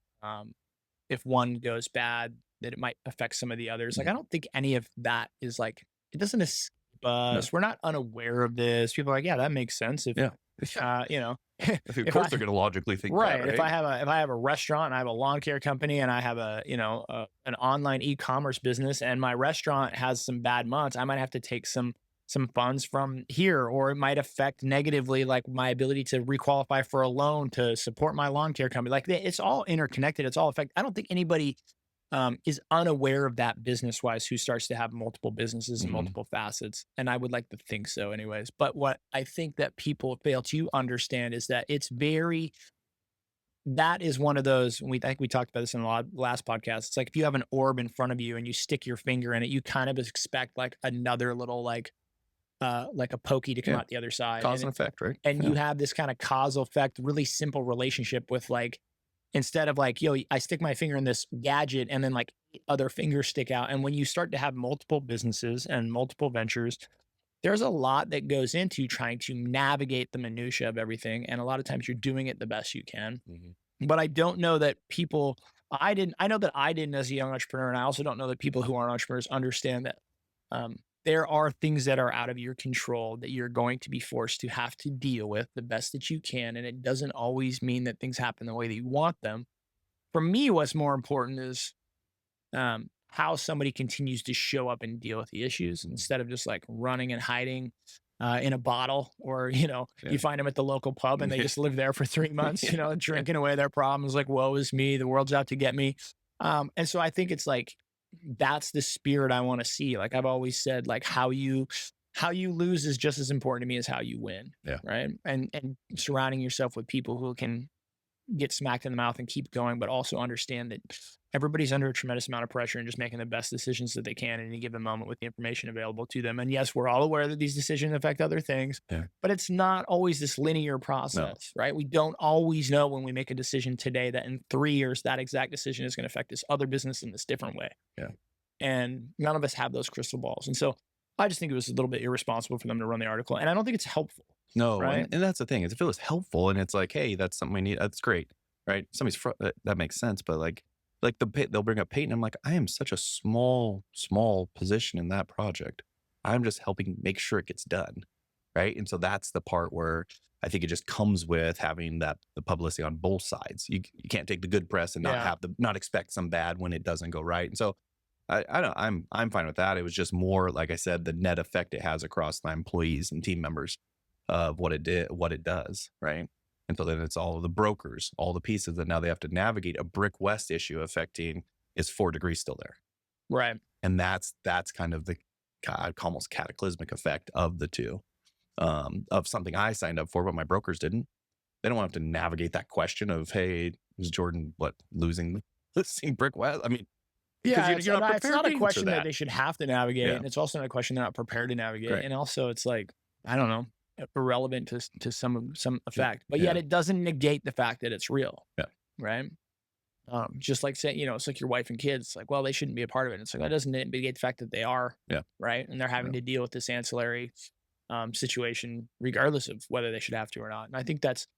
if one goes bad, that it might affect some of the others. Like, I don't think any of that is like, it doesn't escape us. We're not unaware of this. People are like, yeah, that makes sense. If yeah, you know, of if course I, they're going to logically think right, that, right? if I have a restaurant and I have a lawn care company and I have an online e-commerce business, and my restaurant has some bad months, I might have to take some funds from here, or it might affect negatively like my ability to requalify for a loan to support my lawn care company. Like, it's all interconnected. It's all affect. I don't think anybody is unaware of that business wise who starts to have multiple businesses and Mhm. multiple facets. And I would like to think so anyways. But what I think that people fail to understand is that that is one of those, I think we talked about this in the last podcast. It's like, if you have an orb in front of you and you stick your finger in it, you kind of expect like another little like a pokey to come Yeah. out the other side. Cause and effect, right? And Yeah. you have this kind of causal effect, really simple relationship with like, instead of like, I stick my finger in this gadget and then like other fingers stick out. And when you start to have multiple businesses and multiple ventures, there's a lot that goes into trying to navigate the minutia of everything. And a lot of times you're doing it the best you can. Mhm. But I don't know that I know that I didn't as a young entrepreneur. And I also don't know that people who aren't entrepreneurs understand that there are things that are out of your control that you're going to be forced to have to deal with the best that you can. And it doesn't always mean that things happen the way that you want them. For me, what's more important is how somebody continues to show up and deal with the issues instead of just like running and hiding. in a bottle, or, Yeah. you find them at the local pub and they just live there for 3 months, Yeah. drinking away their problems, like, woe is me, the world's out to get me. And so I think it's like, that's the spirit I want to see. Like I've always said, like how you lose is just as important to me as how you win. Yeah. Right. And surrounding yourself with people who can get smacked in the mouth and keep going, but also understand that everybody's under a tremendous amount of pressure and just making the best decisions that they can in any given moment with the information available to them. And yes, we're all aware that these decisions affect other things, Yeah. but it's not always this linear No. process, right? We don't always know when we make a decision today that in 3 years, that exact decision is going to affect this other business in this different way. Yeah. And none of us have those crystal balls. And so I just think it was a little bit irresponsible for them to run the article. And I don't think it's helpful. No, Right. and that's the thing is if it was helpful and it's like, hey, that's something we need, that's great, right? That makes sense, but they'll bring up Peyton. I'm like, I am such a small position in that project. I'm just helping make sure it gets done, right? And so that's the part where I think it just comes with having the publicity on both sides. You can't take the good press and Yeah. not expect some bad when it doesn't go right. And so I don't I'm fine with that. It was just more like I said, the net effect it has across my employees and team members of what it does, right? And so then it's all of the brokers, all the pieces that now they have to navigate a Brick West issue affecting is 4 degrees still there. Right. And that's kind of the almost cataclysmic effect of the two, of something I signed up for, but my brokers didn't. They don't want to have to navigate that question of, hey, is Jordan losing Brick West? I mean, because Yeah, you're not it's prepared not to a answer question that that. they should have to navigate, Yeah. and it's also not a question they're not prepared to navigate. Right. And also, it's like, I don't know, irrelevant to some effect, but yet Yeah. it doesn't negate the fact that it's real. Yeah. Right. Just like saying, it's like your wife and kids. It's like, well, they shouldn't be a part of it. It's like that doesn't negate the fact that they are. Yeah. Right. And they're having to deal with this ancillary situation, regardless of whether they should have to or not. And I think that's,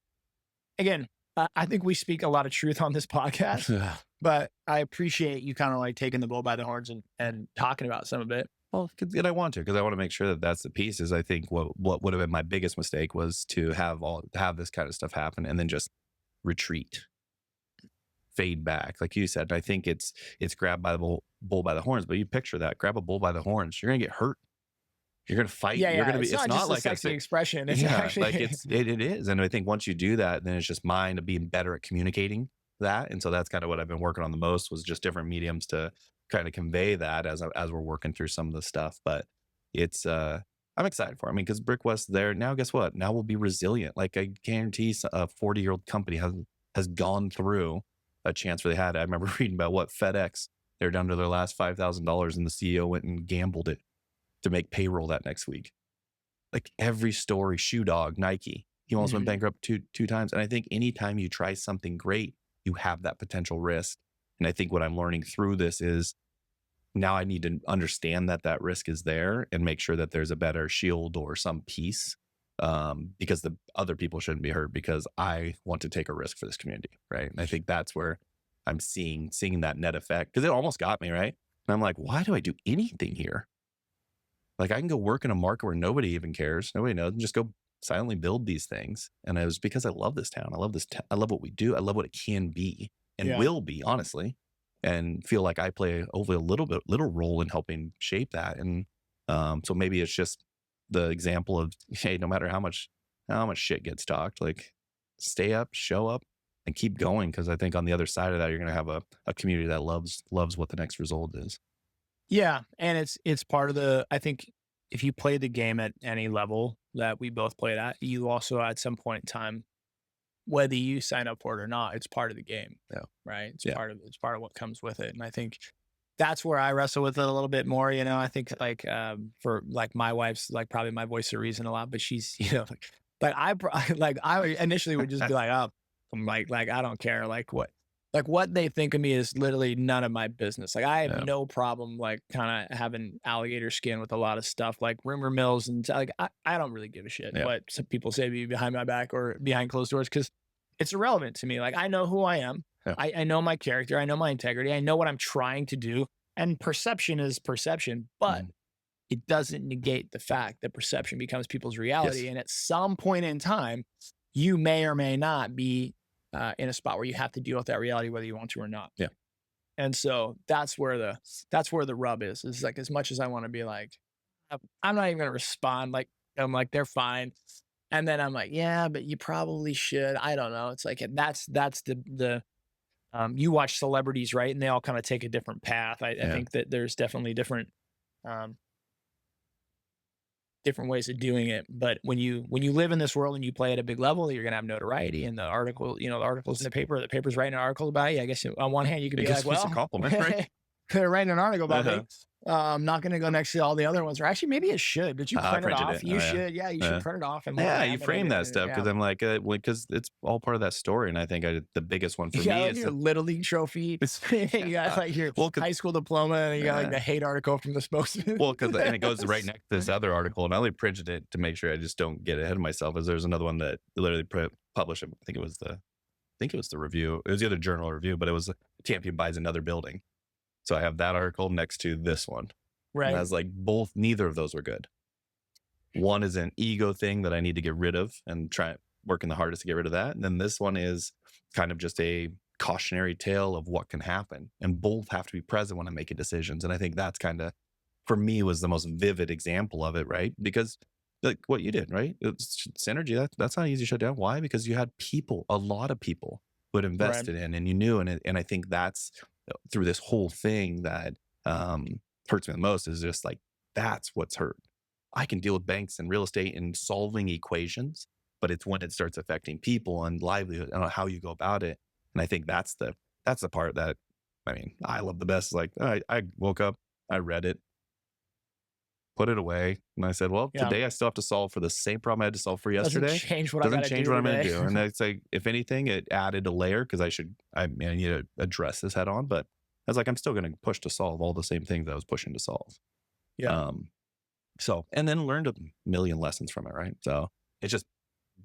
again, I think we speak a lot of truth on this podcast. Yeah. But I appreciate you kind of like taking the bull by the horns and talking about some of it. Well, and I want to, because I want to make sure that that's the piece. Is I think what would have been my biggest mistake was to have this kind of stuff happen and then just retreat, fade back, like you said. I think it's grabbed by the bull by the horns. But you picture that, grab a bull by the horns, you're gonna get hurt. You're gonna fight. Yeah, You're gonna be. It's It's not just not a like I sexy said. expression. It's Yeah, actually like it is. And I think once you do that, then it's just mine to being better at communicating that. And so that's kind of what I've been working on the most, was just different mediums to kind of convey that as we're working through some of the stuff. But it's I'm excited for it. I mean, because Brick West there now, guess what? Now we'll be resilient. Like I guarantee a 40-year-old company has gone through a chance where they had. I remember reading about what FedEx, they're down to their last $5,000 and the CEO went and gambled it to make payroll that next week. Like every story, Shoe Dog, Nike, he almost went bankrupt two times. And I think anytime you try something great, you have that potential risk. And I think what I'm learning through this is now I need to understand that risk is there and make sure that there's a better shield or some piece, because the other people shouldn't be hurt because I want to take a risk for this community, right? And I think that's where I'm seeing that net effect, because it almost got me, right? And I'm like, why do I do anything here? Like I can go work in a market where nobody even cares, nobody knows, and just go silently build these things. And it was because I love this town. I love I love what we do. I love what it can be and will be, honestly, and feel like I play hopefully a little role in helping shape that. And so maybe it's just the example of, hey, no matter how much shit gets talked, like stay up, show up, and keep going. Because I think on the other side of that, you're going to have a community that loves what the next result is. Yeah, and it's part of I think if you play the game at any level that we both played at, you also at some point in time, whether you sign up for it or not, it's part of the game. Yeah. Right. It's Yeah. part of what comes with it. And I think that's where I wrestle with it a little bit more. I think like for like my wife's like probably my voice of reason a lot, but she's, but I initially would just be like, oh, I'm like I don't care. What they think of me is literally none of my business. Like I have no problem like kind of having alligator skin with a lot of stuff like rumor mills and like I don't really give a shit what some people say to me behind my back or behind closed doors, because it's irrelevant to me. Like I know who I am. Yeah. I know my character. I know my integrity. I know what I'm trying to do. And perception is perception, but it doesn't negate the fact that perception becomes people's reality. Yes. And at some point in time, you may or may not be in a spot where you have to deal with that reality, whether you want to or not. Yeah. And so that's where the rub is like, as much as I want to be like, I'm not even going to respond. Like I'm like, they're fine. And then I'm like, yeah, but you probably should. I don't know. It's like that's you watch celebrities, right? And they all kind of take a different path. I Yeah. think that there's definitely um, different ways of doing it. But when you live in this world and you play at a big level, you're gonna have notoriety. And the article, the articles in the paper's writing an article about you. I guess on one hand you could I be guess like, it's a well, compliment, right? they're writing an article about Uh-huh. me. I'm not gonna go next to all the other ones. Or actually, maybe it should. But you I print it printed off. it. You Oh, yeah. should. Yeah, you should Yeah. print it off and Yeah, you laminate frame it. that stuff because Yeah. I'm like, because it's all part of that story. And I think the biggest one for Yeah, me like is your little league trophy. You got like your well, because high school diploma, and you got like the hate article from the spokesman. well, because and it goes right next to this other article, and I only printed it to make sure I just don't get ahead of myself. Is there's another one that literally published. I think it was the review. It was the other journal review, but it was Tampien buys another building. So I have that article next to this one. And I Right. was like, neither of those were good. One is an ego thing that I need to get rid of and try working the hardest to get rid of that. And then this one is kind of just a cautionary tale of what can happen. And both have to be present when I'm making decisions. And I think that's kind of, for me, was the most vivid example of it, right? Because like what you did, right? It's synergy. That's not easy to shut down. Why? Because you had people, a lot of people who had Right. invested in, and you knew, and I think that's through this whole thing that hurts me the most is just like that's what's hurt. I can deal with banks and real estate and solving equations, but it's when it starts affecting people and livelihood and how you go about it. And I think that's the part that I mean I love the best. Like I woke up, I read it, put it away, and I said, well, Yeah. today I still have to solve for the same problem I had to solve for Doesn't yesterday. change what I Doesn't gotta change do what I'm going to today. do. And it's like, if anything, it added a layer because I need to address this head on. But I was like, I'm still going to push to solve all the same things I was pushing to solve. Yeah. So, and then learned a million lessons from it. Right. So it's just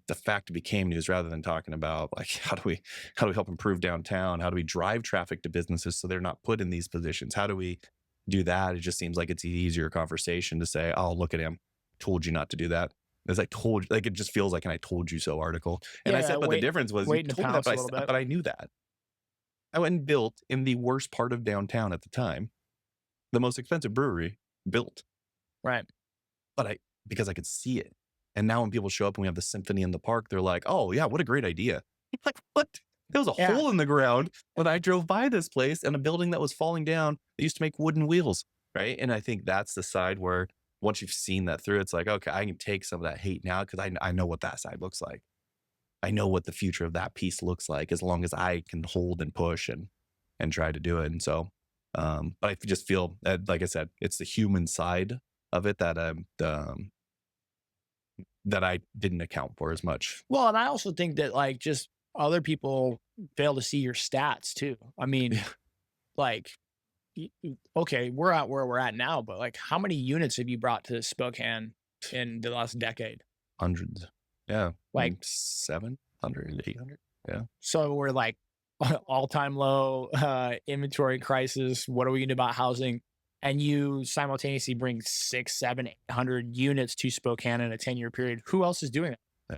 the fact it became news rather than talking about like, how do we help improve downtown? How do we drive traffic to businesses so they're not put in these positions? How do we do that? It just seems like it's an easier conversation to say, oh, look at him. Told you not to do that. As I told you, like, it just feels like an I told you so article. And I Yeah. said, but the difference was you Waiting to told me that, pounce a little bit. but I knew that. I went and built in the worst part of downtown at the time, the most expensive brewery built, Right. but because I could see it. And now when people show up and we have the symphony in the park, they're like, oh, yeah, what a great idea. I'm like, what? There was a Yeah. hole in the ground when I drove by this place and a building that was falling down. They used to make wooden wheels. Right. And I think that's the side where once you've seen that through, it's like, okay, I can take some of that hate now because I know what that side looks like. I know what the future of that piece looks like as long as I can hold and push and try to do it. And so, but I just feel that, like I said, it's the human side of it that I didn't account for as much. Well, and I also think that like just other people fail to see your stats too. I mean, Yeah. like, okay, we're at where we're at now, but like, how many units have you brought to Spokane in the last decade? Hundreds. Yeah. Like, 700, 800. Yeah. so we're like all time low, inventory crisis. What are we going to do about housing? And you simultaneously bring 6, 7, 800 units to Spokane in a 10-year period. Who else is doing that? Yeah.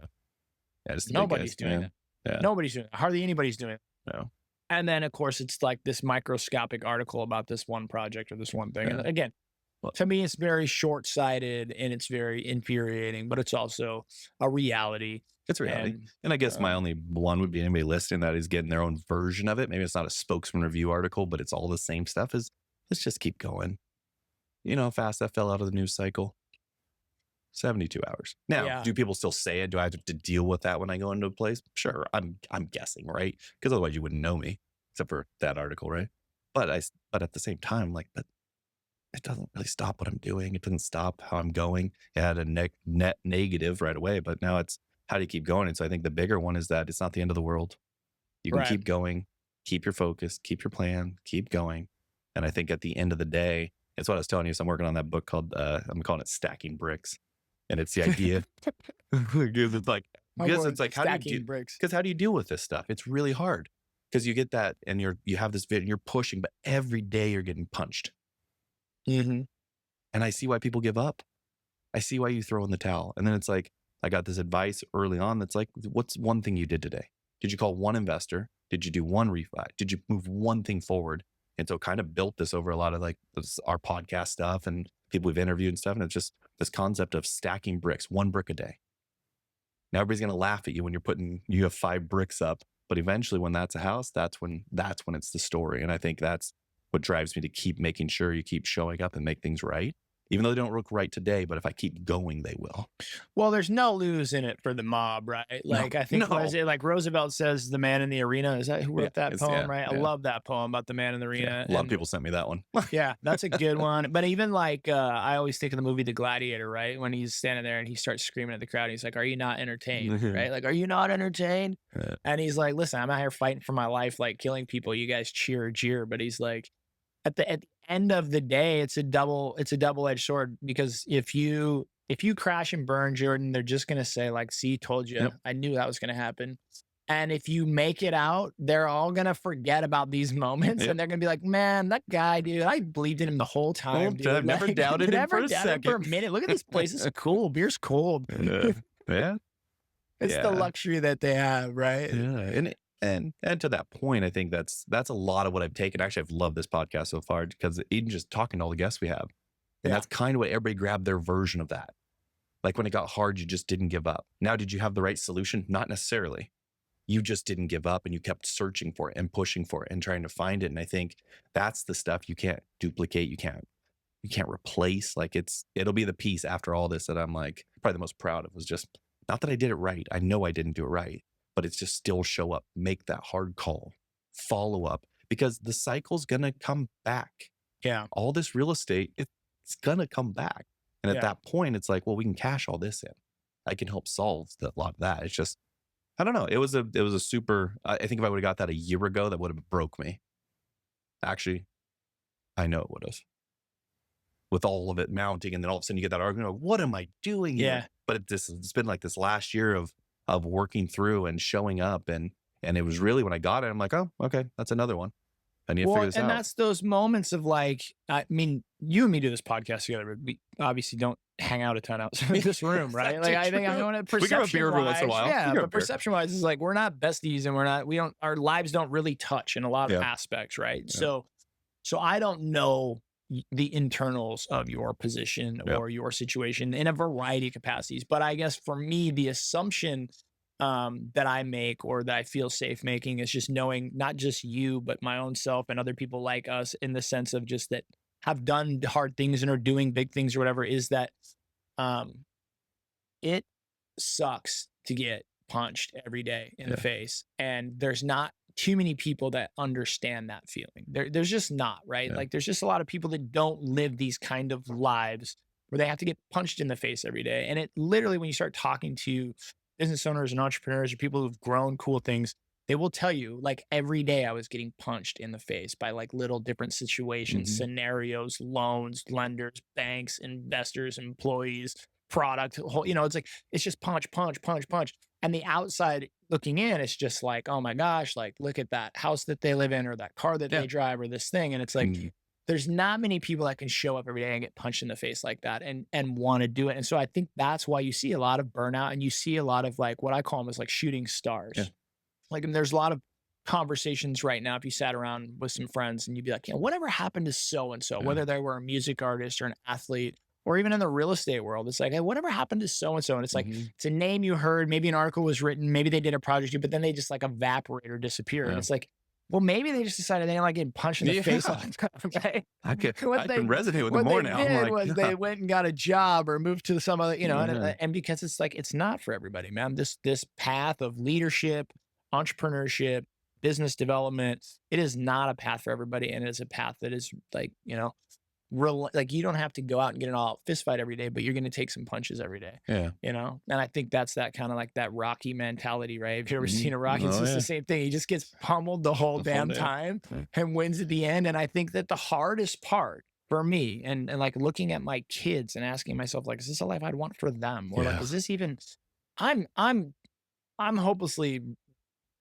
Yeah. Just the big Nobody's guys. doing Yeah. that. Yeah. Nobody's doing it. Hardly anybody's doing it. No. And then, of course, it's like this microscopic article about this one project or this one thing. Yeah. And again, Well, to me, it's very short sighted and it's very infuriating, but it's also a reality. it's reality. And And I guess my um, only one would be anybody listening that is getting their own version of it. Maybe it's not a spokesman review article, but it's all the same stuff. Is let's just keep going. You know how fast that fell out of the news cycle? 72 hours. Now, yeah, do people still say it? Do I have to deal with that when I go into a place? Sure, I'm guessing, right? Because otherwise you wouldn't know me, except for that article, right? But at the same time, like, but it doesn't really stop what I'm doing. It doesn't stop how I'm going. It had a net negative right away, but now it's how do you keep going? And so I think the bigger one is that it's not the end of the world. You can right. keep going, keep your focus, keep your plan, keep going. And I think at the end of the day, it's what I was telling you. So I'm working on that book called I'm calling it Stacking Bricks. And it's the idea because it's like My because word, it's like how do you stacking bricks. because how do you deal with this stuff? It's really hard because you get that and you have this vision, you're pushing, but every day you're getting punched. Mm-hmm. And I see why people give up. I see why you throw in the towel. And then it's like, I got this advice early on that's like, what's one thing you did today? Did you call one investor? Did you do one refi? Did you move one thing forward? And so kind of built this over a lot of like our podcast stuff and people we've interviewed and stuff. And it's just this concept of stacking bricks, 1 brick a day. Now everybody's going to laugh at you when you have 5 bricks up, but eventually when that's a house, that's when it's the story. And I think that's what drives me to keep making sure you keep showing up and make things right. Even though they don't look right today, but if I keep going, they will. Well, there's no lose in it for the mob, right? Like, I think, no. what is it? Like Roosevelt says, the man in the arena. Is that who wrote that poem, right? I love that poem about the man in the arena. A lot of people sent me that one. Yeah, that's a good one. But even like, I always think of the movie The Gladiator, right? When he's standing there and he starts screaming at the crowd. He's like, are you not entertained? Right? Like, are you not entertained? And he's like, listen, I'm out here fighting for my life, like killing people. You guys cheer or jeer. But he's like, at the end of the day, it's a double-edged sword, because if you crash and burn, Jordan, they're just gonna say like, see, told you. I knew that was gonna happen. And if you make it out, they're all gonna forget about these moments, and they're gonna be like, man, that guy, dude, I believed in him the whole time, dude. I've never doubted him for a second. For a minute. Look at this place. It's cool. Beer's cold. Yeah. It's the luxury that they have, right? Yeah. And to that point, I think that's a lot of what I've taken. Actually, I've loved this podcast so far, because even just talking to all the guests we have, and that's kind of what everybody grabbed their version of that. Like when it got hard, you just didn't give up. Now, did you have the right solution? Not necessarily. You just didn't give up, and you kept searching for it and pushing for it and trying to find it. And I think that's the stuff you can't duplicate. You can't replace. Like it'll be the piece after all this that I'm like probably the most proud of, was just not that I did it right. I know I didn't do it right, but it's just still show up, make that hard call, follow up, because the cycle's going to come back. Yeah. All this real estate, it's going to come back. And at that point, it's like, well, we can cash all this in. I can help solve a lot of that. It's just, I don't know. It was a super, I think if I would have got that a year ago, that would have broke me. Actually, I know it would have. With all of it mounting, and then all of a sudden you get that argument, like, what am I doing here? Yeah. But it's been like this last year of working through and showing up, and it was really when I got it, I'm like, oh, okay, that's another one. I need to figure this out. And that's those moments of like, I mean, you and me do this podcast together, but we obviously don't hang out a ton outside of this room, right? Like, I think I'm going to perception. We grab a beer every once in a while. Yeah, but perception wise is like, we're not besties, and our lives don't really touch in a lot of aspects, right? Yeah. So I don't know the internals of your position or your situation in a variety of capacities. But I guess for me, the assumption that I make, or that I feel safe making, is just knowing not just you, but my own self and other people like us, in the sense of just that have done hard things and are doing big things or whatever, is that it sucks to get punched every day in the face. And there's not too many people that understand that feeling. There's just not, right? Like, there's just a lot of people that don't live these kind of lives where they have to get punched in the face every day. And it literally, when you start talking to business owners and entrepreneurs or people who've grown cool things, they will tell you, like, every day I was getting punched in the face by like little different situations, scenarios, loans, lenders, banks, investors, employees, product, it's like, it's just punch, punch, punch, punch. And the outside looking in, it's just like, oh my gosh, like, look at that house that they live in, or that car that they drive, or this thing. And it's like, there's not many people that can show up every day and get punched in the face like that and want to do it. And so I think that's why you see a lot of burnout, and you see a lot of like what I call them as like shooting stars. Yeah. Like, and there's a lot of conversations right now, if you sat around with some friends and you'd be like, whatever happened to so-and-so, whether they were a music artist or an athlete, or even in the real estate world, it's like, hey, whatever happened to so-and-so? And it's like, it's a name you heard, maybe an article was written, maybe they did a project, but then they just like evaporate or disappear. And it's like, well, maybe they just decided they didn't like getting punched in the face all the time, right? I can resonate with them more now. They went and got a job or moved to some other, and because it's like, it's not for everybody, man. This path of leadership, entrepreneurship, business development, it is not a path for everybody. And it's a path that is like, like, you don't have to go out and get an all fist fight every day, but you're going to take some punches every day. Yeah. And I think that's that kind of like that Rocky mentality, right? Have you ever seen a Rocky? It's just the same thing. He just gets pummeled the whole damn time and wins at the end. And I think that the hardest part for me, and like looking at my kids and asking myself, like, is this a life I'd want for them? Or like, is this even, I'm hopelessly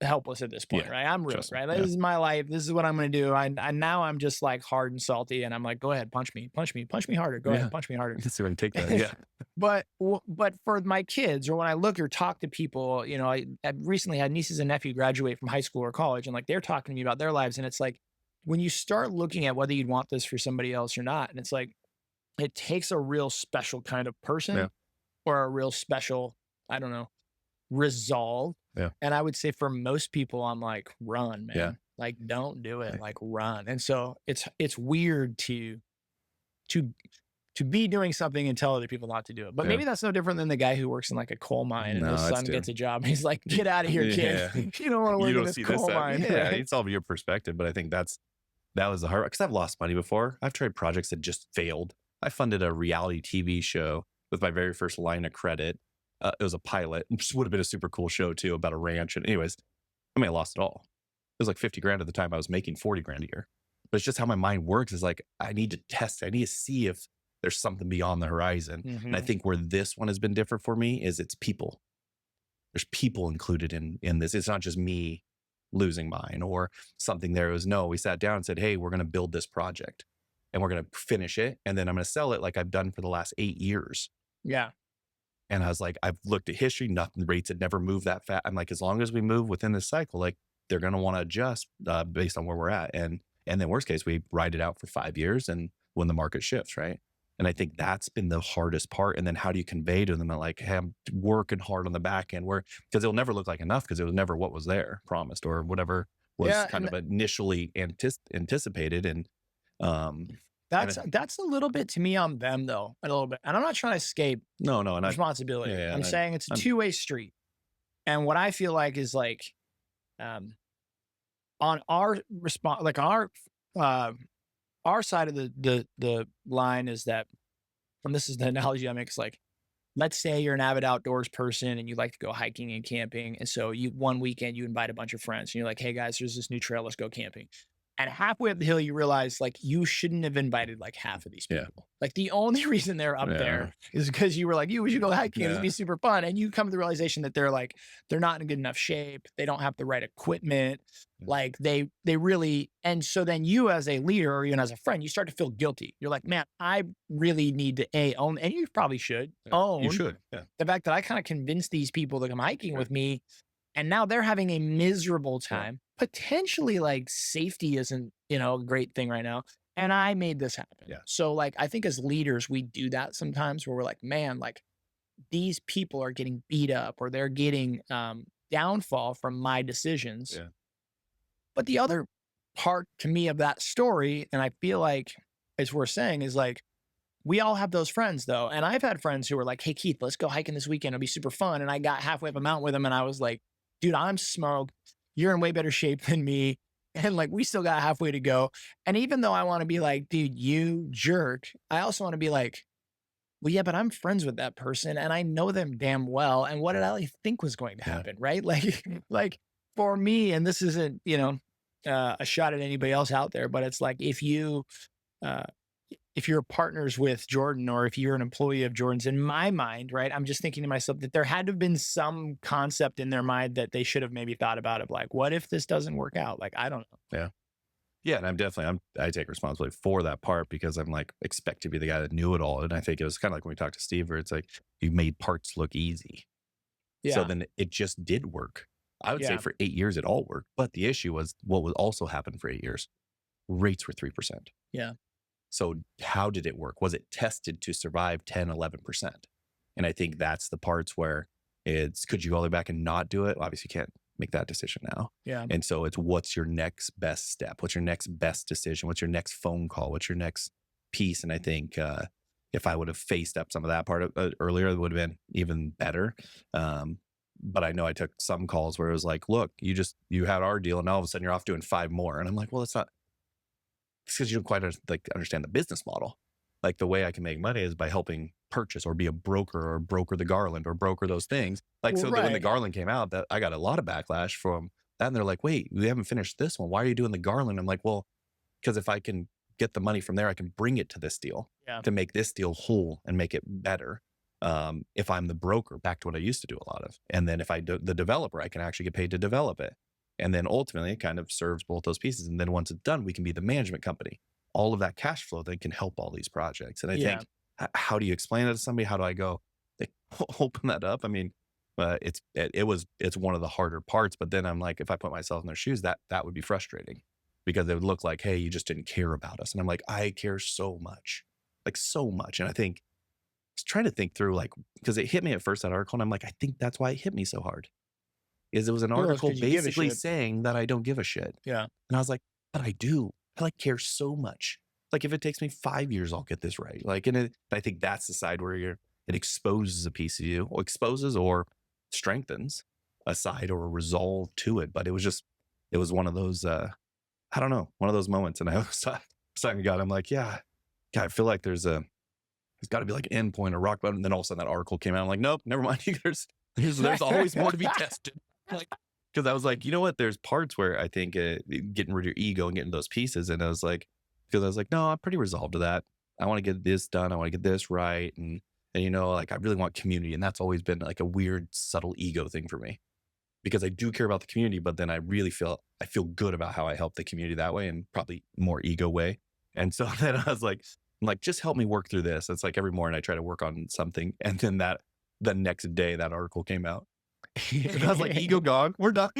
helpless at this point, right? I'm real, right? This is my life. This is what I'm going to do. I now I'm just like hard and salty, and I'm like, go ahead, punch me harder. Go ahead, punch me harder. Let's see if I can take that. Yeah. But for my kids, or when I look or talk to people, I recently had nieces and nephew graduate from high school or college, and like they're talking to me about their lives, and it's like, when you start looking at whether you'd want this for somebody else or not, and it's like, it takes a real special kind of Yeah. person or a real special, I don't know, resolve. Yeah. And I would say for most people, I'm like, run, Yeah. man. Like, don't do it. Like, Like, run. And so it's weird to to be doing something and tell other people not to do it. But yeah. maybe that's no different than the guy who works in like a coal mine and his No, it's son gets a job. And he's like, get out of here, kid. Yeah. You don't want to You work in don't this see this coal side. mine. Yeah, Right? it's all your perspective, but I think that was the hard because I've lost money before. I've tried projects that just failed. I funded a reality TV show with my very first line of credit. It was a pilot, which would have been a super cool show too about a ranch. And anyways, I mean, I lost it all. It was like 50 grand at the time. I was making 40 grand a year. But it's just how my mind works is like, I need to test. I need to see if there's something beyond the horizon. And I Mhm. think where this one has been different for me is it's people. There's people included in this. It's not just me losing mine or something there. It was no, we sat down and said, hey, we're going to build this project and we're going to finish it. And then I'm going to sell it like I've done for the last 8 years. Yeah. And I was like, I've looked at history, nothing rates had never moved that fast. I'm like, as long as we move within this cycle, like they're going to want to adjust based on where we're at. And then worst case, we ride it out for 5 years and when the market shifts, right? And I think that's been the hardest part. And then how do you convey to them that like, hey, I'm working hard on the back end where, because it'll never look like enough because it was never what was there promised or whatever was Yeah. kind And of initially anticipated. And, um, and that's a little bit to me on them though, a little bit. And I'm not trying to escape no, and responsibility. yeah, I'm and saying it's a I'm, two-way street. And what I feel like is like, um, on our response, like uh, our side of the line is that, and this is the analogy I make, is like, let's say you're an avid outdoors person and you like to go hiking and camping. And so you one weekend you invite a bunch of friends and you're like, hey guys, there's this new trail, let's go camping. And halfway up the hill, you realize like you shouldn't have invited like half of these yeah, people. Like the only reason they're up yeah, there is because you were like, we should go hiking. It'd yeah, be super fun. And you come to the realization that they're like, they're not in good enough shape. They don't have the right equipment. yeah, Like they really, and so then you as a leader or even as a friend, you start to feel guilty. You're like, man, I really need to own, and you probably should yeah. You own should. Yeah. the fact that I kind of convinced these people to come hiking Yeah. with me, and now they're having a miserable Yeah. time. Potentially, like safety isn't, a great thing right now. And I made this happen. Yeah. So, like, I think as leaders, we do that sometimes where we're like, man, like these people are getting beat up or they're getting downfall from my decisions. Yeah. But the other part to me of that story, and I feel like as we're saying, is like, we all have those friends though. And I've had friends who were like, hey, Keith, let's go hiking this weekend. It'll be super fun. And I got halfway up a mountain with them and I was like, dude, I'm smoked. You're in way better shape than me. And like, we still got halfway to go. And even though I want to be like, dude, you jerk, I also want to be like, well, yeah, but I'm friends with that person and I know them damn well. And what did I think was going to Yeah. happen? Right. Like, like for me, and this isn't, a shot at anybody else out there, but it's like, uh, if you're partners with Jordan or if you're an employee of Jordan's, in my mind, right, I'm just thinking to myself that there had to have been some concept in their mind that they should have maybe thought about of like, what if this doesn't work out? Like, I don't know. Yeah. Yeah. And I take responsibility for that part because I'm like expect to be the guy that knew it all. And I think it was kind of like when we talked to Steve, where it's like you made parts look easy. So Yeah. then it just did work. I would say Yeah. for 8 years it all worked. But the issue was what would also happen for 8 years. Rates were 3%. Yeah. So how did it work? Was it tested to survive 10, 11%? And I think that's the parts where could you go all the way back and not do it? Well, obviously you can't make that decision now. Yeah. And so it's what's your next best step? What's your next best decision? What's your next phone call? What's your next piece? And I think if I would have faced up some of that part earlier, it would have been even better. But I know I took some calls where it was like, look, you had our deal and now all of a sudden you're off doing 5 more. And I'm like, well, it's because you don't quite understand the business model. Like the way I can make money is by helping purchase or be a broker or broker the garland or broker those things. Like, so that when the Right. garland came out, that I got a lot of backlash from that. And they're like, wait, we haven't finished this one. Why are you doing the garland? I'm like, well, because if I can get the money from there, I can bring it to this deal Yeah. to make this deal whole and make it better. If I'm the broker, back to what I used to do a lot of. And then if I do the developer, I can actually get paid to develop it. And then ultimately it kind of serves both those pieces. And then once it's done, we can be the management company. All of that cash flow then can help all these projects. And I Yeah. think, how do you explain it to somebody? How do I go, like, open that up? I mean, it's one of the harder parts. But then I'm like, if I put myself in their shoes, that would be frustrating. because it would look like, hey, you just didn't care about us. And I'm like, I care so much, like so much. And I think I was trying to think through like, because it hit me at first, that article. And I'm like, I think that's why it hit me so hard is it was an Well, it's article because you give a basically shit. saying that I don't give a shit. Yeah. And I was like, but I do. I like care so much. Like if it takes me 5 years, I'll get this right. Like, I think that's the side where it exposes a piece of you, or exposes or strengthens a side or a resolve to it. But it was one of those, I don't know, one of those moments. And I was talking to God, I'm like, yeah, God, I feel like there's got to be like an end point or rock bottom. And then all of a sudden that article came out. I'm like, nope, never mind. There's always more to be tested. Like, because I was like, you know what? There's parts where I think getting rid of your ego and getting those pieces. And I was like, because I was like, no, I'm pretty resolved to that. I want to get this done. I want to get this right. And, you know, like I really want community. And that's always been like a weird, subtle ego thing for me because I do care about the community, but then I feel good about how I help the community that way and probably more ego way. And so then I was like, I'm like, just help me work through this. It's like every morning I try to work on something. And then the next day that article came out. And I was like, ego gone. We're done.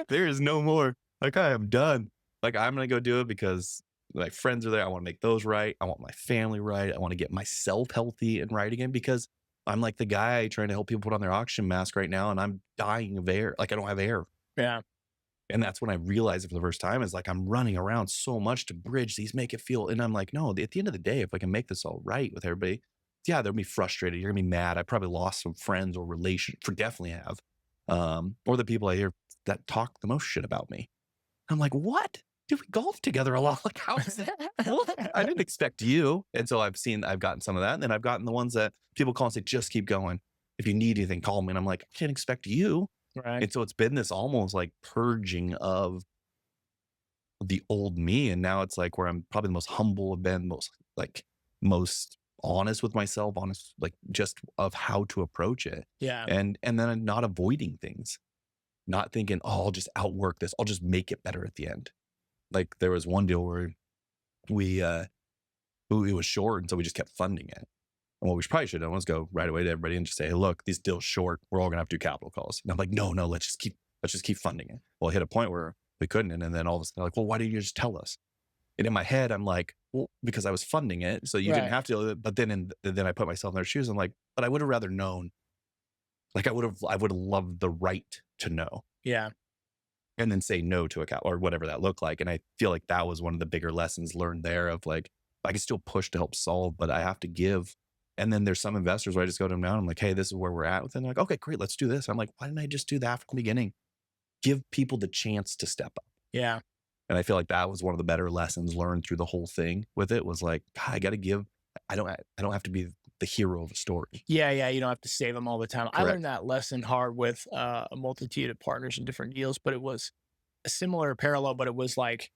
There is no more. Like, I am done. Like, I'm going to go do it because my friends are there. I want to make those right. I want my family right. I want to get myself healthy and right again because I'm like the guy trying to help people put on their oxygen mask right now. And I'm dying of air. Like, I don't have air. Yeah. And that's when I realized it for the first time is like, I'm running around so much to bridge these, make it feel. And I'm like, no, at the end of the day, if I can make this all right with everybody, yeah, they'll be frustrated. You're gonna be mad. I probably lost some friends or for definitely have. Or the people I hear that talk the most shit about me. I'm like, what? Dude, we golf together a lot. Like, how is that? What? I didn't expect you. And so I've gotten some of that. And then I've gotten the ones that people call and say, just keep going. If you need anything, call me. And I'm like, I can't expect you. Right. And so it's been this almost like purging of the old me. And now it's like where I'm probably the most humble I've been, most honest with myself, honest, like just of how to approach it. Yeah. And then I'm not avoiding things, not thinking, oh, I'll just outwork this. I'll just make it better at the end. Like there was one deal where it was short. And so we just kept funding it. And what we probably should have done was go right away to everybody and just say, hey, look, these deals short. We're all going to have to do capital calls. And I'm like, no, let's just keep funding it. Well, it hit a point where we couldn't. And then all of a sudden, like, well, why didn't you just tell us? And in my head, I'm like, well, because I was funding it. So you didn't have to. But then I put myself in their shoes. I'm like, but I would have rather known. Like I would have loved the right to know. Yeah. And then say no to a cap or whatever that looked like. And I feel like that was one of the bigger lessons learned there of like, I can still push to help solve, but I have to give. And then there's some investors where I just go to them now and I'm like, hey, this is where we're at with it. And they're like, okay, great, let's do this. I'm like, why didn't I just do that from the beginning? Give people the chance to step up. Yeah. And I feel like that was one of the better lessons learned through the whole thing with it was like, God, I got to give. I don't have to be the hero of a story. Yeah. Yeah. You don't have to save them all the time. I Correct. learned that lesson hard with a multitude of partners and different deals, but it was a similar parallel, but it was like,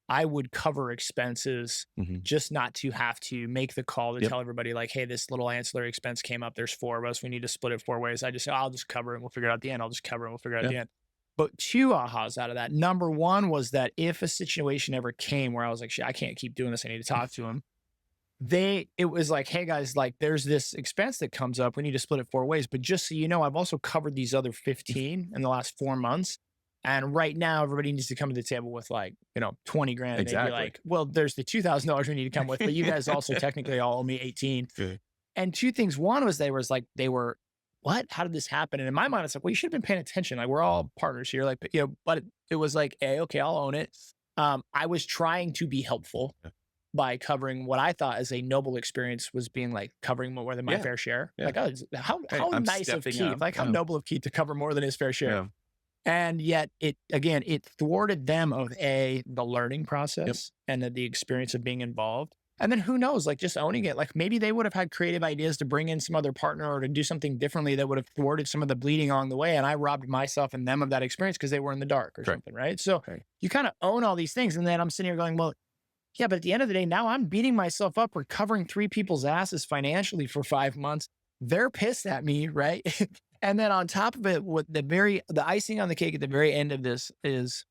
I would cover expenses just not to have to make the call to tell everybody like, hey, this little ancillary expense came up. There's 4 of us. We need to split it 4 ways. I just say, I'll just cover it. And we'll figure it out at the end. I'll just cover it. And we'll figure it out at the end. But 2 ahas out of that. Number 1 was that if a situation ever came where I was like, shit, I can't keep doing this. I need to talk to him. It was like, hey guys, like there's this expense that comes up. We need to split it 4 ways. But just so you know, I've also covered these other 15 in the last 4 months. And right now, everybody needs to come to the table with like, 20 grand. And Exactly. they'd be like, well, there's the $2,000 we need to come with, but you guys also technically all owe me 18. And 2 things. One was they were, what? How did this happen? And in my mind, it's like, well, you should have been paying attention. Like we're all partners here. Like, but it was like, hey, okay, I'll own it. I was trying to be helpful by covering what I thought as a noble experience was being like covering more than my fair share. Like, oh, how nice of Keith, like how noble of Keith to cover more than his fair share. Yeah. And yet it thwarted them of the learning process and the experience of being involved. And then who knows, like just owning it, like maybe they would have had creative ideas to bring in some other partner or to do something differently that would have thwarted some of the bleeding along the way. And I robbed myself and them of that experience because they were in the dark or something, right? So you kind of own all these things. And then I'm sitting here going, well, yeah, but at the end of the day, now I'm beating myself up. We're covering 3 people's asses financially for 5 months. They're pissed at me, right? And then on top of it, what the icing on the cake at the very end of this is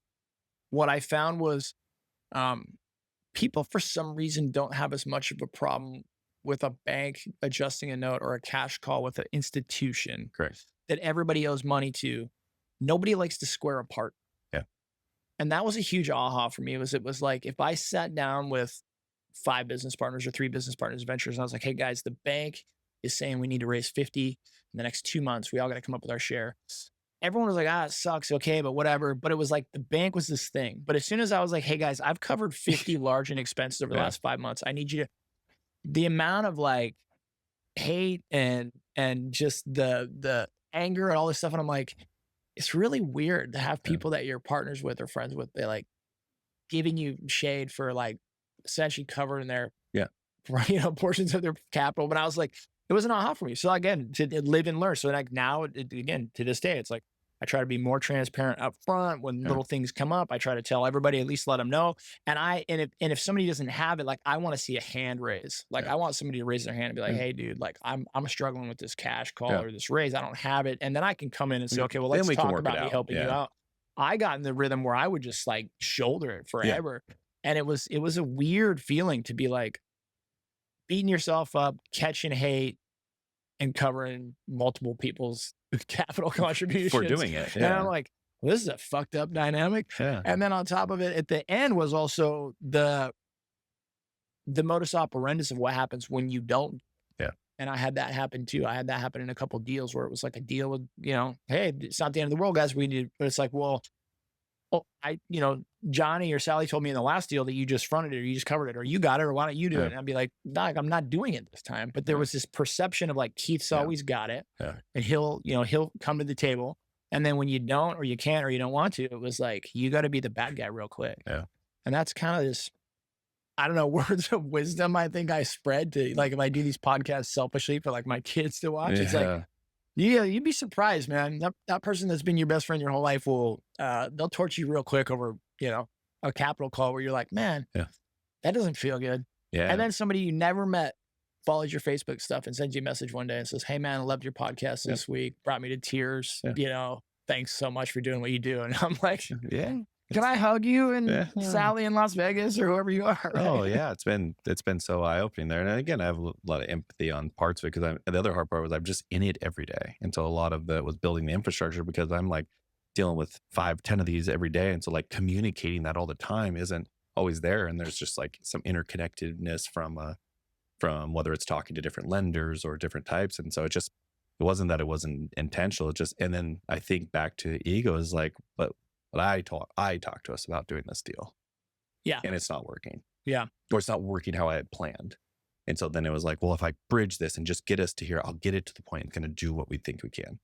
what I found was people for some reason don't have as much of a problem with a bank adjusting a note or a cash call with an institution Correct. that everybody owes money to. Nobody likes to square apart. Yeah. And that was a huge aha for me. It was like, if I sat down with 5 business partners or 3 business partners, ventures, and I was like, hey guys, the bank is saying we need to raise 50 in the next 2 months. We all got to come up with our share. Everyone was like, ah, it sucks. Okay, but whatever. But it was like the bank was this thing. But as soon as I was like, hey guys, I've covered 50 large and expenses over the Yeah. last 5 months. I need you to, the amount of like hate and just the anger and all this stuff. And I'm like, it's really weird to have Yeah. people that you're partners with or friends with, they like giving you shade for like essentially covering their Yeah. portions of their capital. But I was like, it was an aha for me. So again, to live and learn. So like now, again, to this day, it's like I try to be more transparent up front when Yeah. little things come up. I try to tell everybody, at least let them know. And if somebody doesn't have it, like I want to see a hand raise. Like Yeah. I want somebody to raise their hand and be like, Yeah. hey, dude, like I'm struggling with this cash call Yeah. or this raise. I don't have it. And then I can come in and say, okay, well, Then let's we can talk work it about me out. helping you Yeah. out. I got in the rhythm where I would just like shoulder it forever. And it was a weird feeling to be like beating yourself up, catching hate, and covering multiple people's capital contributions For doing it. And I'm Yeah. like, well, this is a fucked up dynamic. Yeah. And then on top of it, at the end was also the modus operandi of what happens when you don't. Yeah. And I had that happen too. I had that happen in a couple of deals where it was like a deal with, hey, it's not the end of the world, guys. We need, but it's like, well, Johnny or Sally told me in the last deal that you just fronted it or you just covered it or you got it or why don't you do Yeah. it? And I'd be like, Doc, I'm not doing it this time. But there Yeah. was this perception of like Keith's Yeah. always got it. Yeah. And he'll come to the table. And then when you don't or you can't or you don't want to, it was like, you got to be the bad guy real quick. Yeah. And that's kind of this, I don't know, words of wisdom I think I spread to, like, if I do these podcasts selfishly for like my kids to watch, it's like, yeah, you'd be surprised, man. That person that's been your best friend your whole life will, they'll torture you real quick over, a capital call where you're like, man, Yeah. that doesn't feel good. Yeah. And then somebody you never met follows your Facebook stuff and sends you a message one day and says, hey man, I loved your podcast this week. Brought me to tears. Yeah. Thanks so much for doing what you do. And I'm like, Yeah. can I hug you and Yeah. Sally in Las Vegas or whoever you are? Oh yeah, it's been so eye opening there, and again, I have a lot of empathy on parts of it because the other hard part was I'm just in it every day, and so a lot of that was building the infrastructure because I'm like dealing with 5-10 of these every day, and so like communicating that all the time isn't always there, and there's just like some interconnectedness from whether it's talking to different lenders or different types, and so it wasn't that it wasn't intentional, it just and then I think back to ego is like, but I talked to us about doing this deal. Yeah. And it's not working. Yeah. Or it's not working how I had planned. And so then it was like, well, if I bridge this and just get us to here, I'll get it to the point it's going to do what we think we can.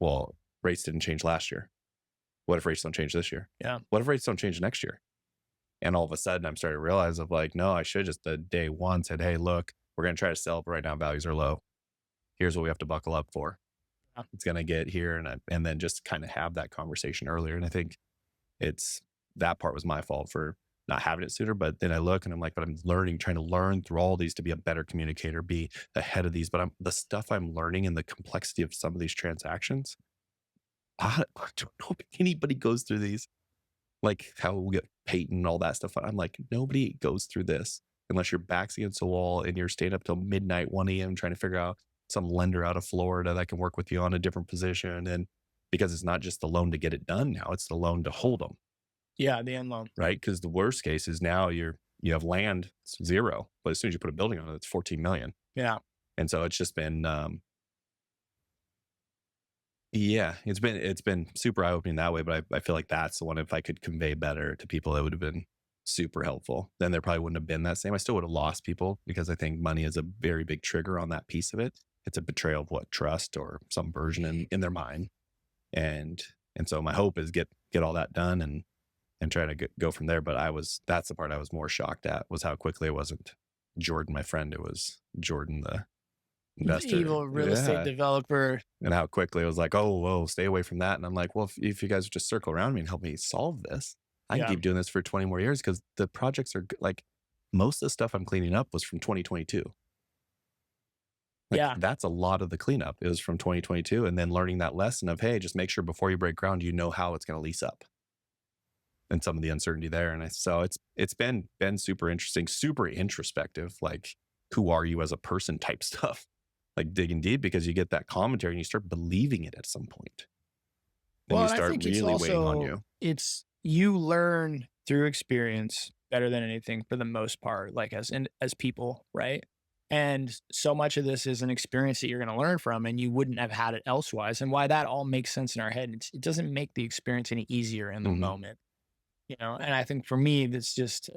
Well, rates didn't change last year. What if rates don't change this year? Yeah. What if rates don't change next year? And all of a sudden I'm starting to realize of like, no, I should just the day one said, hey, look, we're going to try to sell, but right now values are low. Here's what we have to buckle up for. It's going to get here. And then just kind of have that conversation earlier. And I think that part was my fault for not having it sooner. But then I look and I'm like, but I'm trying to learn through all these to be a better communicator, be ahead of these. But the stuff I'm learning and the complexity of some of these transactions, I don't know if anybody goes through these, like how we get Peyton and all that stuff. I'm like, nobody goes through this unless your back's against the wall and you're staying up till midnight, 1 a.m. trying to figure out some lender out of Florida that can work with you on a different position. And because it's not just the loan to get it done now, it's the loan to hold them. Yeah, the end loan. Right? Because the worst case is now you have land, it's 0, but as soon as you put a building on it, it's 14 million. Yeah. And so it's just been, it's been super eye-opening that way, but I feel like that's the one, if I could convey better to people, it would have been super helpful. Then there probably wouldn't have been that same. I still would have lost people because I think money is a very big trigger on that piece of it. It's a betrayal of trust or some version in their mind. And so my hope is get all that done and try to go from there. But that's the part I was more shocked at, was how quickly it wasn't Jordan, my friend. It was Jordan, the investor. Evil real estate developer. And how quickly it was like, oh, whoa, stay away from that. And I'm like, well, if you guys would just circle around me and help me solve this, I can keep doing this for 20 more years because the projects are like, most of the stuff I'm cleaning up was from 2022. That's a lot of the cleanup. It was from 2022. And then learning that lesson of, hey, just make sure before you break ground, you know how it's going to lease up and some of the uncertainty there. And so it's been super interesting, super introspective, like who are you as a person type stuff, like digging deep because you get that commentary and you start believing it at some point. Then you start really weighing on you. It's you learn through experience better than anything for the most part, like as people, right? And so much of this is an experience that you're going to learn from, and you wouldn't have had it elsewise. And why that all makes sense in our head, it doesn't make the experience any easier in the Hmm. moment, And I think for me, that's just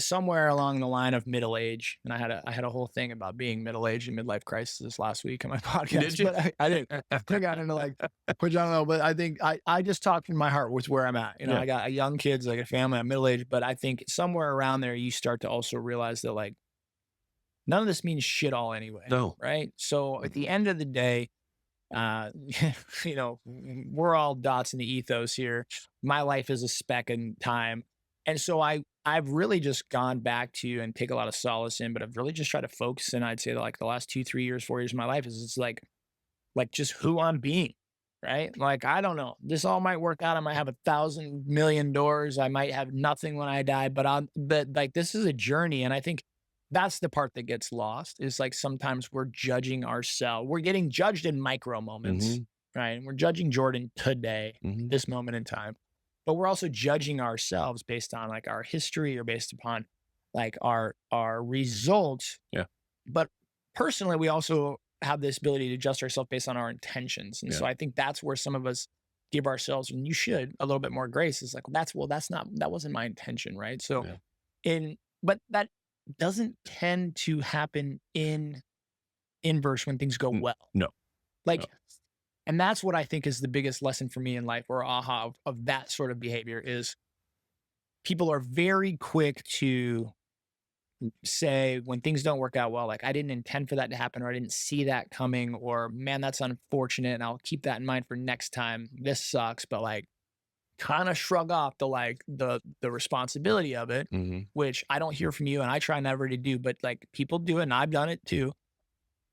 somewhere along the line of middle age. And I had a whole thing about being middle aged and midlife crisis last week on my podcast, Did you? but I didn't. I got into like, which I don't know, but I think I just talked from my heart with where I'm at. Yeah. I got young kids, I got a family, I'm middle aged, but I think somewhere around there, you start to also realize that like none of this means shit all anyway, No. right? So at the end of the day, uh, we're all dots in the ethos here. My life is a speck in time. And so I've really just gone back to and take a lot of solace in, but I've really just tried to focus in. I'd say like the last 2, 3 years, 4 years of my life is it's like just who I'm being, right? Like, I don't know. This all might work out. I might have 1,000,000,000 doors. I might have nothing when I die, but like this is a journey. And I think that's the part that gets lost is like sometimes we're judging ourselves. We're getting judged in micro moments, Hmm. right? And we're judging Jordan today, Hmm. this moment in time, but we're also judging ourselves based on like our history or based upon like our results. Yeah. But personally, we also have this ability to adjust ourselves based on our intentions. And Yeah. so I think that's where some of us give ourselves, and you should, a little bit more grace. Is like, that wasn't my intention, right? So Yeah. but that doesn't tend to happen in inverse when things go well. No. No. Like, and that's what I think is the biggest lesson for me in life or aha of that sort of behavior is people are very quick to say when things don't work out well, like I didn't intend for that to happen, or I didn't see that coming, or man, that's unfortunate. And I'll keep that in mind for next time. This sucks, but like kind of shrug off the responsibility of it, Hmm. which I don't hear from you and I try never to do, but like people do it and I've done it too.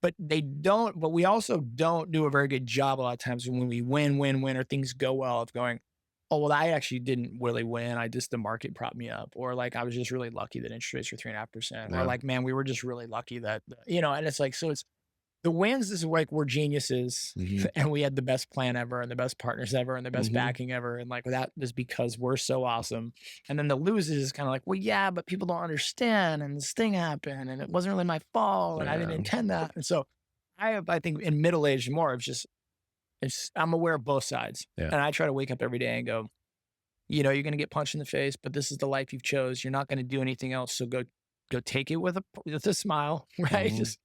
But we also don't do a very good job a lot of times when we win, or things go well of going, oh, well, I actually didn't really win. The market propped me up. Or like, I was just really lucky that interest rates were 3.5%. Or Yeah. like, man, we were just really lucky that, and it's like, so it's the wins is like, we're geniuses Hmm. and we had the best plan ever and the best partners ever and the best Hmm. backing ever. And like, that is because we're so awesome. And then the loses is kind of like, well, yeah, but people don't understand. And this thing happened and it wasn't really my fault. And I didn't Yeah. intend that. And so, I think in middle age more of just I'm aware of both sides. Yeah. And I try to wake up every day and go, you're gonna get punched in the face, but this is the life you've chose. You're not gonna do anything else. So go take it with a smile, right? Hmm. Just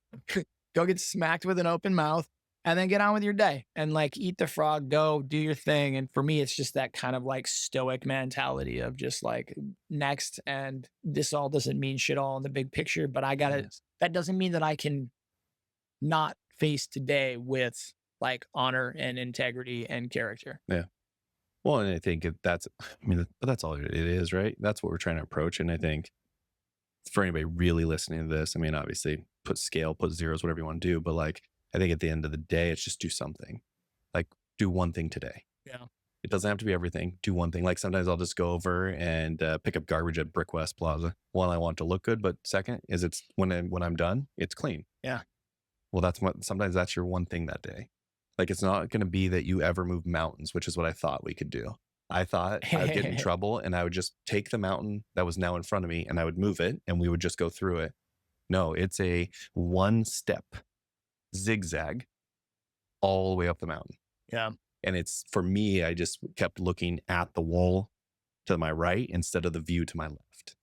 go get smacked with an open mouth and then get on with your day and like eat the frog, go do your thing. And for me, it's just that kind of like stoic mentality of just like next. And this all doesn't mean shit all in the big picture, but that doesn't mean that I can not face today with like honor and integrity and character. Yeah. Well, and I think but that's all it is, right? That's what we're trying to approach. And I think for anybody really listening to this, I mean, obviously put scale, put zeros, whatever you want to do. But like, I think at the end of the day, it's just do something. Like, do one thing today. Yeah. It doesn't have to be everything. Do one thing. Like sometimes I'll just go over and pick up garbage at Brick West Plaza. One, I want to look good, but second is it's when I'm done, it's clean. Yeah. Well, sometimes that's your one thing that day. Like it's not going to be that you ever move mountains, which is what I thought we could do. I thought I would get in trouble and I would just take the mountain that was now in front of me and I would move it and we would just go through it. No, it's a one step zigzag all the way up the mountain. Yeah. And it's for me, I just kept looking at the wall to my right instead of the view to my left.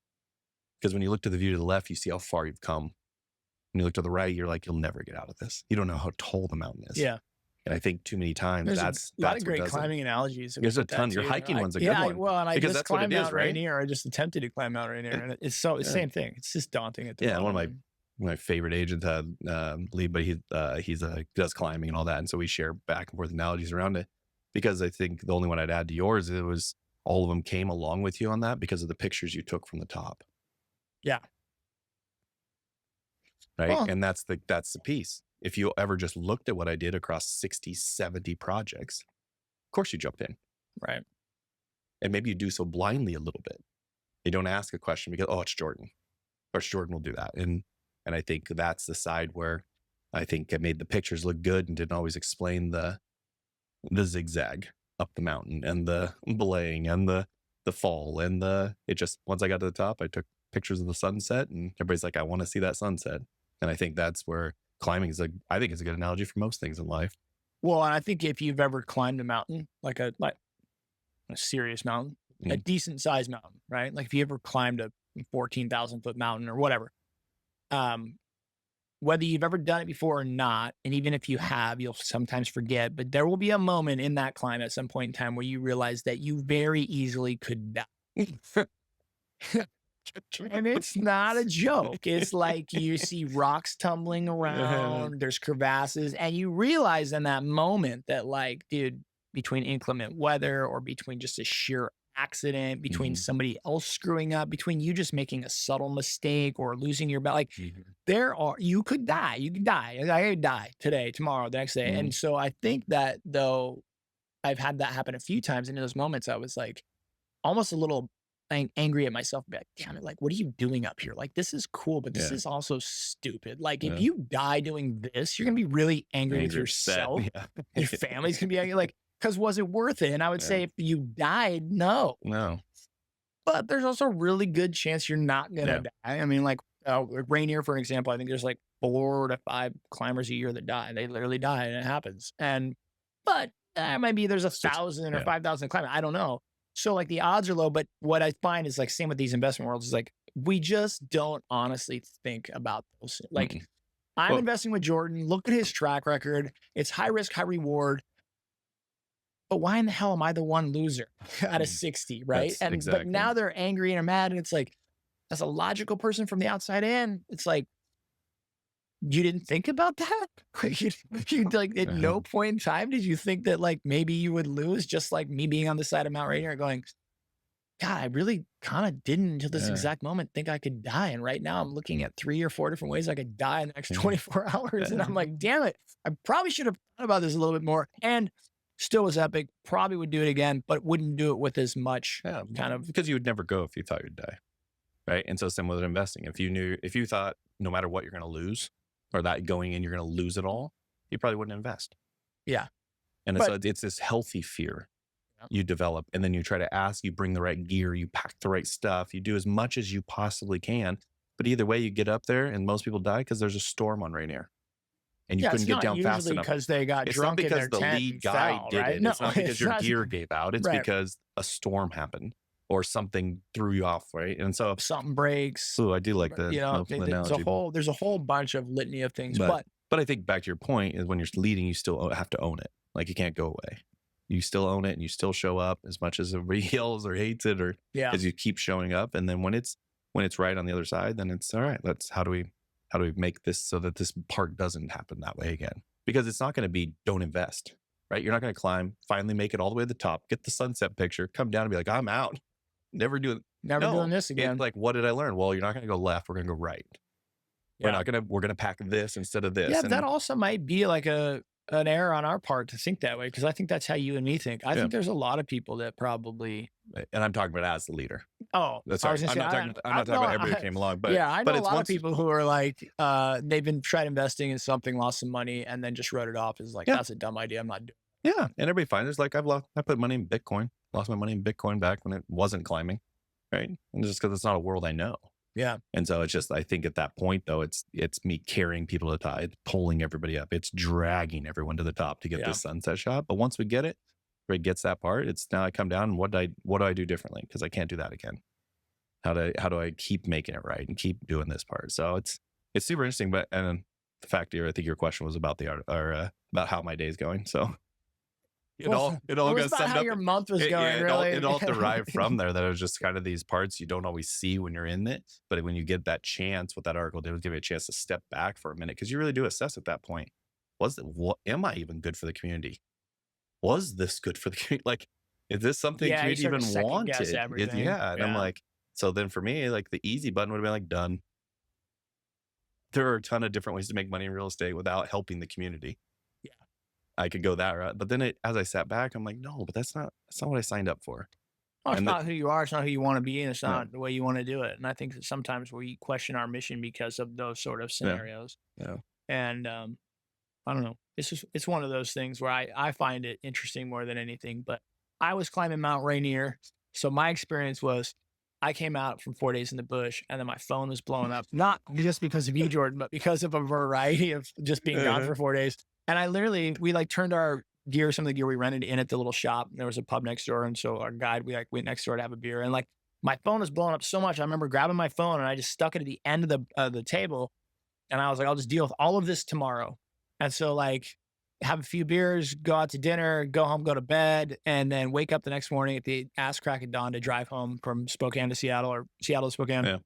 Because when you look to the view to the left, you see how far you've come. When you look to the right, you're like, you'll never get out of this. You don't know how tall the mountain is. Yeah. And I think too many times There's that's a lot that's of what great does it. climbing analogies. There's a ton. Your hiking one's a good one. Well, and I because just that's what it climbed is, Mount right? Rainier. I just attempted to climb Mount Rainier, and it's the Yeah. same thing. It's just daunting at the Yeah, one of bottom. my favorite agents had lead, but he does climbing and all that, and so we share back and forth analogies around it. Because I think the only one I'd add to yours, it was all of them came along with you on that because of the pictures you took from the top. Yeah. Right. Well, and that's the piece. If you ever just looked at what I did across 60, 70 projects, of course you jump in. right. And maybe you do so blindly a little bit. You don't ask a question because, oh, it's Jordan. Or Jordan will do that. And I think that's the side where I think I made the pictures look good and didn't always explain the zigzag up the mountain and the belaying and the fall and it just, once I got to the top, I took pictures of the sunset and everybody's like, I want to see that sunset. And I think that's where climbing is I think it's a good analogy for most things in life. Well, and I think if you've ever climbed a mountain, like a serious mountain, a Mm. decent sized mountain, right? Like if you ever climbed a 14,000 foot mountain or whatever, um, whether you've ever done it before or not, and even if you have, you'll sometimes forget, but there will be a moment in that climb at some point in time where you realize that you very easily could die. And it's not a joke. It's like you see rocks tumbling around, there's crevasses, and you realize in that moment that, like, dude, between inclement weather or between just a sheer accident, between Mhm. somebody else screwing up, between you just making a subtle mistake or losing your belt, like Mhm. you could die. You could die. I could die today, tomorrow, the next day. And Mhm. so I think that though I've had that happen a few times, and in those moments I was like almost a little angry at myself, be like, damn it, like, what are you doing up here? Like, this is cool, but this Yeah. is also stupid. Like, if Yeah. you die doing this, you're gonna be really angry with Angry, upset. yourself. Yeah. Your family's gonna be angry, like, because was it worth it? And I would Yeah. say if you died, no. No. But there's also a really good chance you're not gonna Yeah. die. I mean, like Rainier, for example, I think there's like 4 to 5 climbers a year that die. They literally die, and it happens. And but maybe there's a It's just, 1,000 or yeah. 5,000 climbers. I don't know. So like the odds are low. But what I find is like same with these investment worlds is like we just don't honestly think about those. Like Mm-mm. I'm Well, investing with Jordan. Look at his track record. It's high risk, high reward. But why in the hell am I the one loser out of mhm. 60, right? That's And but exactly. now they're angry and are mad, and it's like, as a logical person from the outside in, it's like, you didn't think about that? Like, you like at Uh-huh. no point in time did you think that like maybe you would lose, just like me being on the side of Mount Rainier going, God, I really kind of didn't until this Yeah. exact moment think I could die. And right now I'm looking at 3 or 4 different ways I could die in the next Yeah. 24 hours. And Yeah. I'm like, damn it, I probably should have thought about this a little bit more. And still was epic. Probably would do it again, but wouldn't do it with as much Yeah. kind of. Because you would never go if you thought you'd die. Right. And so similar to investing. If you thought no matter what you're going to lose or that going in, you're going to lose it all, you probably wouldn't invest. Yeah. And But it's this healthy fear yeah. you develop. And then you try to ask, you bring the right gear, you pack the right stuff, you do as much as you possibly can. But either way, you get up there and most people die because there's a storm on Rainier and you Yeah, couldn't it's get not down fast usually enough. because they got It's not drunk in because their the tent lead and guy fell, did right? it. No, It's not because it's your not. gear gave out. It's Right. because a storm happened or something threw you off. Right. And so, Something breaks. I do like the, You know, the there's a analogy. whole bunch of litany of things. But But I think back to your point is when you're leading, you still have to own it. Like you can't go away. You still own it and you still show up as much as everybody yells or hates it or yeah, as you keep showing up. And then when it's right on the other side, then it's all right. How do we make this so that this part doesn't happen that way again? Because it's not going to be don't invest, right? You're not going to climb, finally make it all the way to the top, get the sunset picture, come down and be like, I'm out. Never do it. never doing No, this it's again. like, what did I learn? Well, you're not going to go left. We're going to go right. Yeah. We're gonna pack this instead of this. Yeah, that And also might be like an error on our part to think that way, because I think that's how you and me think. I yeah, think there's a lot of people that probably. and I'm talking about as the leader. Oh, That's I right. was gonna I'm say, not talking. I'm I not talking know, about everybody who came along, but yeah, I know a it's lot of once. people who are like, they've been tried investing in something, lost some money, and then just wrote it off as like, Yeah, that's a dumb idea. I'm not doing. yeah, and everybody finds it's like I put money in Bitcoin, lost my money in Bitcoin back when it wasn't climbing, right? And just because it's not a world I know. Yeah, And so it's just, I think at that point though, it's me carrying people to the top, it's pulling everybody up, it's dragging everyone to the top to get yeah, this sunset shot. But once we get it, Greg gets that part. It's now I come down and what do I do differently? Because I can't do that again. How do I keep making it right and keep doing this part? So it's super interesting. But and the fact here, I think your question was about the art or about how my day's going. So well, it it all was got about summed how up. your month was going, It really. all derived from there. That it was just kind of these parts you don't always see when you're in it. But when you get that chance, what that article did was give you a chance to step back for a minute because you really do assess at that point. What am I even good for the community? Was this good for the community? Like, is this something Yeah, you community start to even second guess wanted? everything. Yeah. And I'm Yeah, like, so then for me, like the easy button would have been like done. There are a ton of different ways to make money in real estate without helping the community. yeah. I could go that route. But then as I sat back, I'm like, no, but that's not what I signed up for. Oh, it's And that, not who you are. It's not who you want to be, and it's yeah, not the way you want to do it. And I think that sometimes we question our mission because of those sort of yeah, scenarios. yeah. And I don't know. It's one of those things where I find it interesting more than anything. But I was climbing Mount Rainier. So my experience was I came out from 4 days in the bush and then my phone was blowing up, not just because of you, Jordan, but because of a variety of just being gone Uh-huh. for 4 days. And we like turned our gear, some of the gear we rented in at the little shop. There was a pub next door. And so our guide, we like went next door to have a beer. And like my phone was blowing up so much. I remember grabbing my phone and I just stuck it at the end of the table. And I was like, I'll just deal with all of this tomorrow. And so like have a few beers, go out to dinner, go home, go to bed, and then wake up the next morning at the ass crack of dawn to drive home from Spokane to Seattle or Seattle to Spokane. Yeah.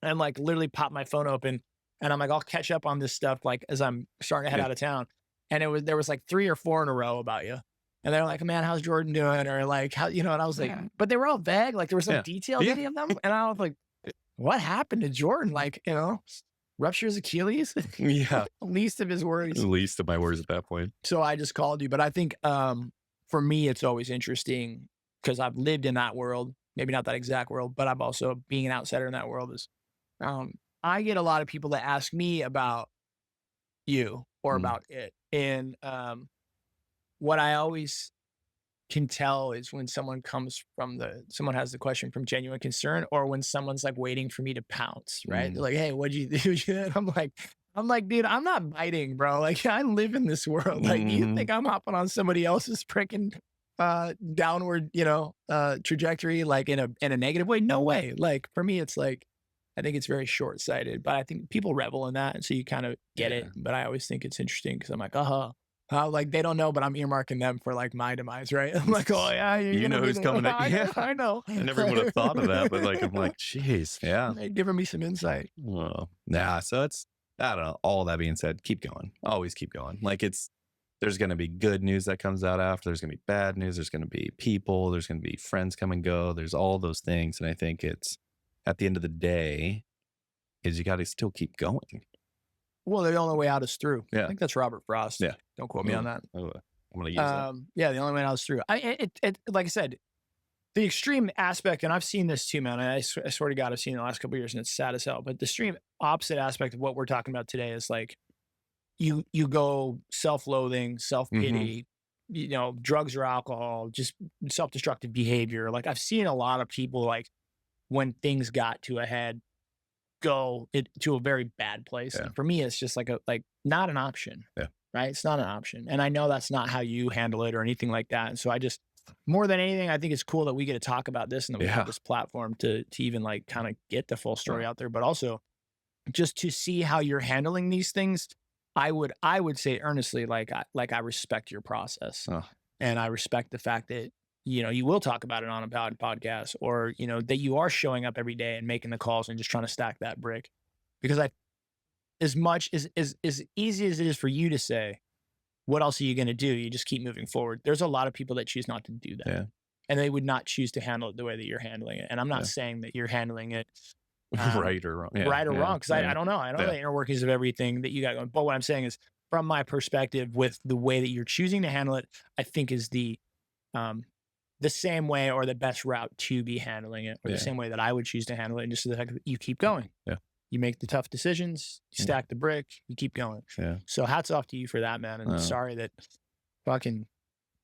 And like literally pop my phone open and I'm like, I'll catch up on this stuff like as I'm starting to head Yeah. out of town. And there was like 3 or 4 in a row about you. And they're like, man, how's Jordan doing? Or like, how, and I was like, but they were all vague. Like there was no Yeah. details Yeah. any of them. And I was like, what happened to Jordan? Like, ruptures Achilles, Yeah. least of his worries. Least of my worries at that point. So I just called you. But I think for me, it's always interesting because I've lived in that world, maybe not that exact world, but I've also being an outsider in that world is I get a lot of people that ask me about you or about it. And what I always can tell is when someone someone has the question from genuine concern or when someone's like waiting for me to pounce, right? They're like, hey, what'd you do? I'm like, dude, I'm not biting, bro. Like I live in this world. Like, do you think I'm hopping on somebody else's freaking downward, trajectory, like in a negative way? No way. Like for me, it's like, I think it's very short-sighted, but I think people revel in that. And so you kind of get it. But I always think it's interesting because I'm like, like they don't know, but I'm earmarking them for like my demise, right? I'm like, oh yeah, You know who's coming. I know. I never would have thought of that, but like I'm like, jeez, yeah. They're giving me some insight. Well, yeah. So I don't know. All that being said, keep going. Always keep going. Like there's going to be good news that comes out after. There's going to be bad news. There's going to be people. There's going to be friends come and go. There's all those things, and I think it's at the end of the day, is you got to still keep going. Well, the only way out is through. Yeah. I think that's Robert Frost. Yeah. Don't quote me on that. I'm going to use that. Yeah, the only way out is through. Like I said, the extreme aspect, and I've seen this too, man. I swear to God, I've seen it the last couple of years, and it's sad as hell. But the extreme opposite aspect of what we're talking about today is like you go self-loathing, self-pity, drugs or alcohol, just self-destructive behavior. Like I've seen a lot of people like when things got to a head, go to a very bad place. Yeah. And for me, it's just like not an option. Yeah. Right. It's not an option. And I know that's not how you handle it or anything like that. And so I just, more than anything, I think it's cool that we get to talk about this and that we have this platform to even like kind of get the full story out there, but also just to see how you're handling these things. I would say earnestly, like I respect your process and I respect the fact that, you will talk about it on a podcast or, that you are showing up every day and making the calls and just trying to stack that brick. Because as much as easy as it is for you to say, what else are you going to do? You just keep moving forward. There's a lot of people that choose not to do that. Yeah. And they would not choose to handle it the way that you're handling it. And I'm not saying that you're handling it right or wrong. Yeah. Right or wrong. Because I don't know. I don't know the inner workings of everything that you got going. But what I'm saying is from my perspective with the way that you're choosing to handle it, I think is the same way or the best route to be handling it or the same way that I would choose to handle it. And just the fact that you keep going. Yeah. You make the tough decisions, you stack the brick, you keep going. Yeah. So hats off to you for that, man. And sorry that fucking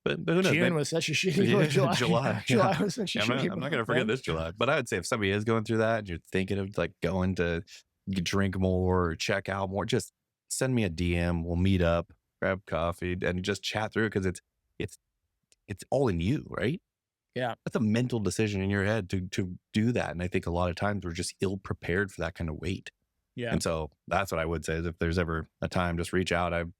but who knows, June was such a shitty month. July was such a shitty month. I'm not going to forget this July. But I would say if somebody is going through that and you're thinking of like going to drink more or check out more, just send me a DM. We'll meet up, grab coffee, and just chat through it because it's all in you, right? Yeah. That's a mental decision in your head to do that. And I think a lot of times we're just ill prepared for that kind of weight. Yeah. And so that's what I would say is if there's ever a time, just reach out. I'm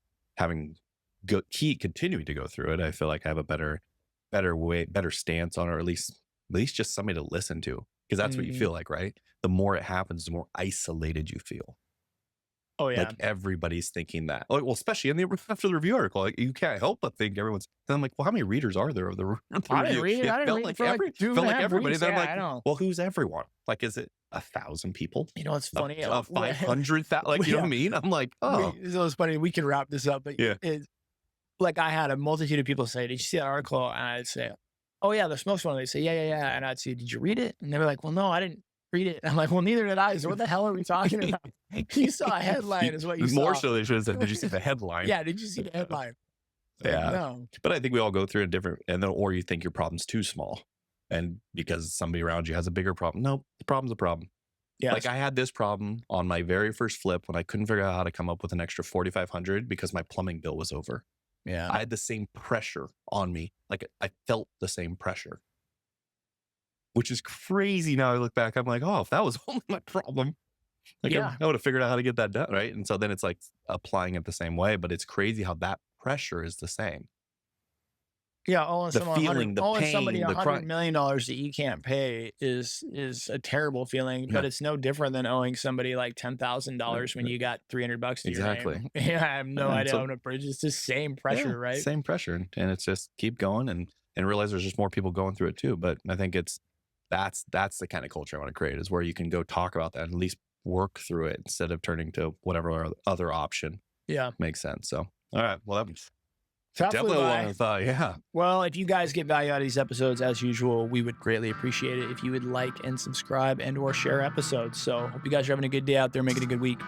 continuing to go through it. I feel like I have a better way, better stance on it, or at least just somebody to listen to. Because that's what you feel like, right? The more it happens, the more isolated you feel. Oh, yeah. Like everybody's thinking that. Well, especially after the review article, like, you can't help but think everyone's. Then I'm like, well, how many readers are there of the review? I didn't read it. I didn't read it for like everybody. Then yeah, I'm like, well, who's everyone? Like, is it 1,000 people? You know what's funny? 500,000? Like, you know what I mean? I'm like, oh. So it's funny. We can wrap this up. But like I had a multitude of people say, did you see that article? And I'd say, oh, yeah, the smoke one. They'd say, yeah. And I'd say, did you read it? And they were like, well, no, I didn't read it. I'm like, well, neither did I. So what the hell are we talking about? You saw a headline is what you saw. More so they should have said, did you see the headline? Yeah, did you see the headline? Like, Yeah. no. But I think we all go through a different, and then, or you think your problem's too small. And because somebody around you has a bigger problem. Nope, the problem's a problem. Like Yes. I had this problem on my very first flip when I couldn't figure out how to come up with an extra 4,500 because my plumbing bill was over. Yeah. I had the same pressure on me. Like I felt the same pressure, which is crazy. Now I look back, I'm like, oh, if that was only my problem, like Yeah. I would have figured out how to get that done, right? And so then it's like applying it the same way, but it's crazy how that pressure is the same. Yeah, The feeling, the owing somebody pain, the $100 crying. million that you can't pay is a terrible feeling, but Yeah, it's no different than owing somebody like $10,000 when you got 300 bucks in your exactly. name. Yeah, I have no And idea so how to approach it. It's the same yeah, pressure, right? same pressure, and it's just keep going and realize there's just more people going through it too. But I think it's that's the kind of culture I want to create, is where you can go talk about that and at least work through it instead of turning to whatever other option Yeah. makes sense. So all right, well that That flew definitely one by. I thought, yeah. Well, if you guys get value out of these episodes, as usual, we would greatly appreciate it if you would like and subscribe and or share episodes. So hope you guys are having a good day out there, making a good week.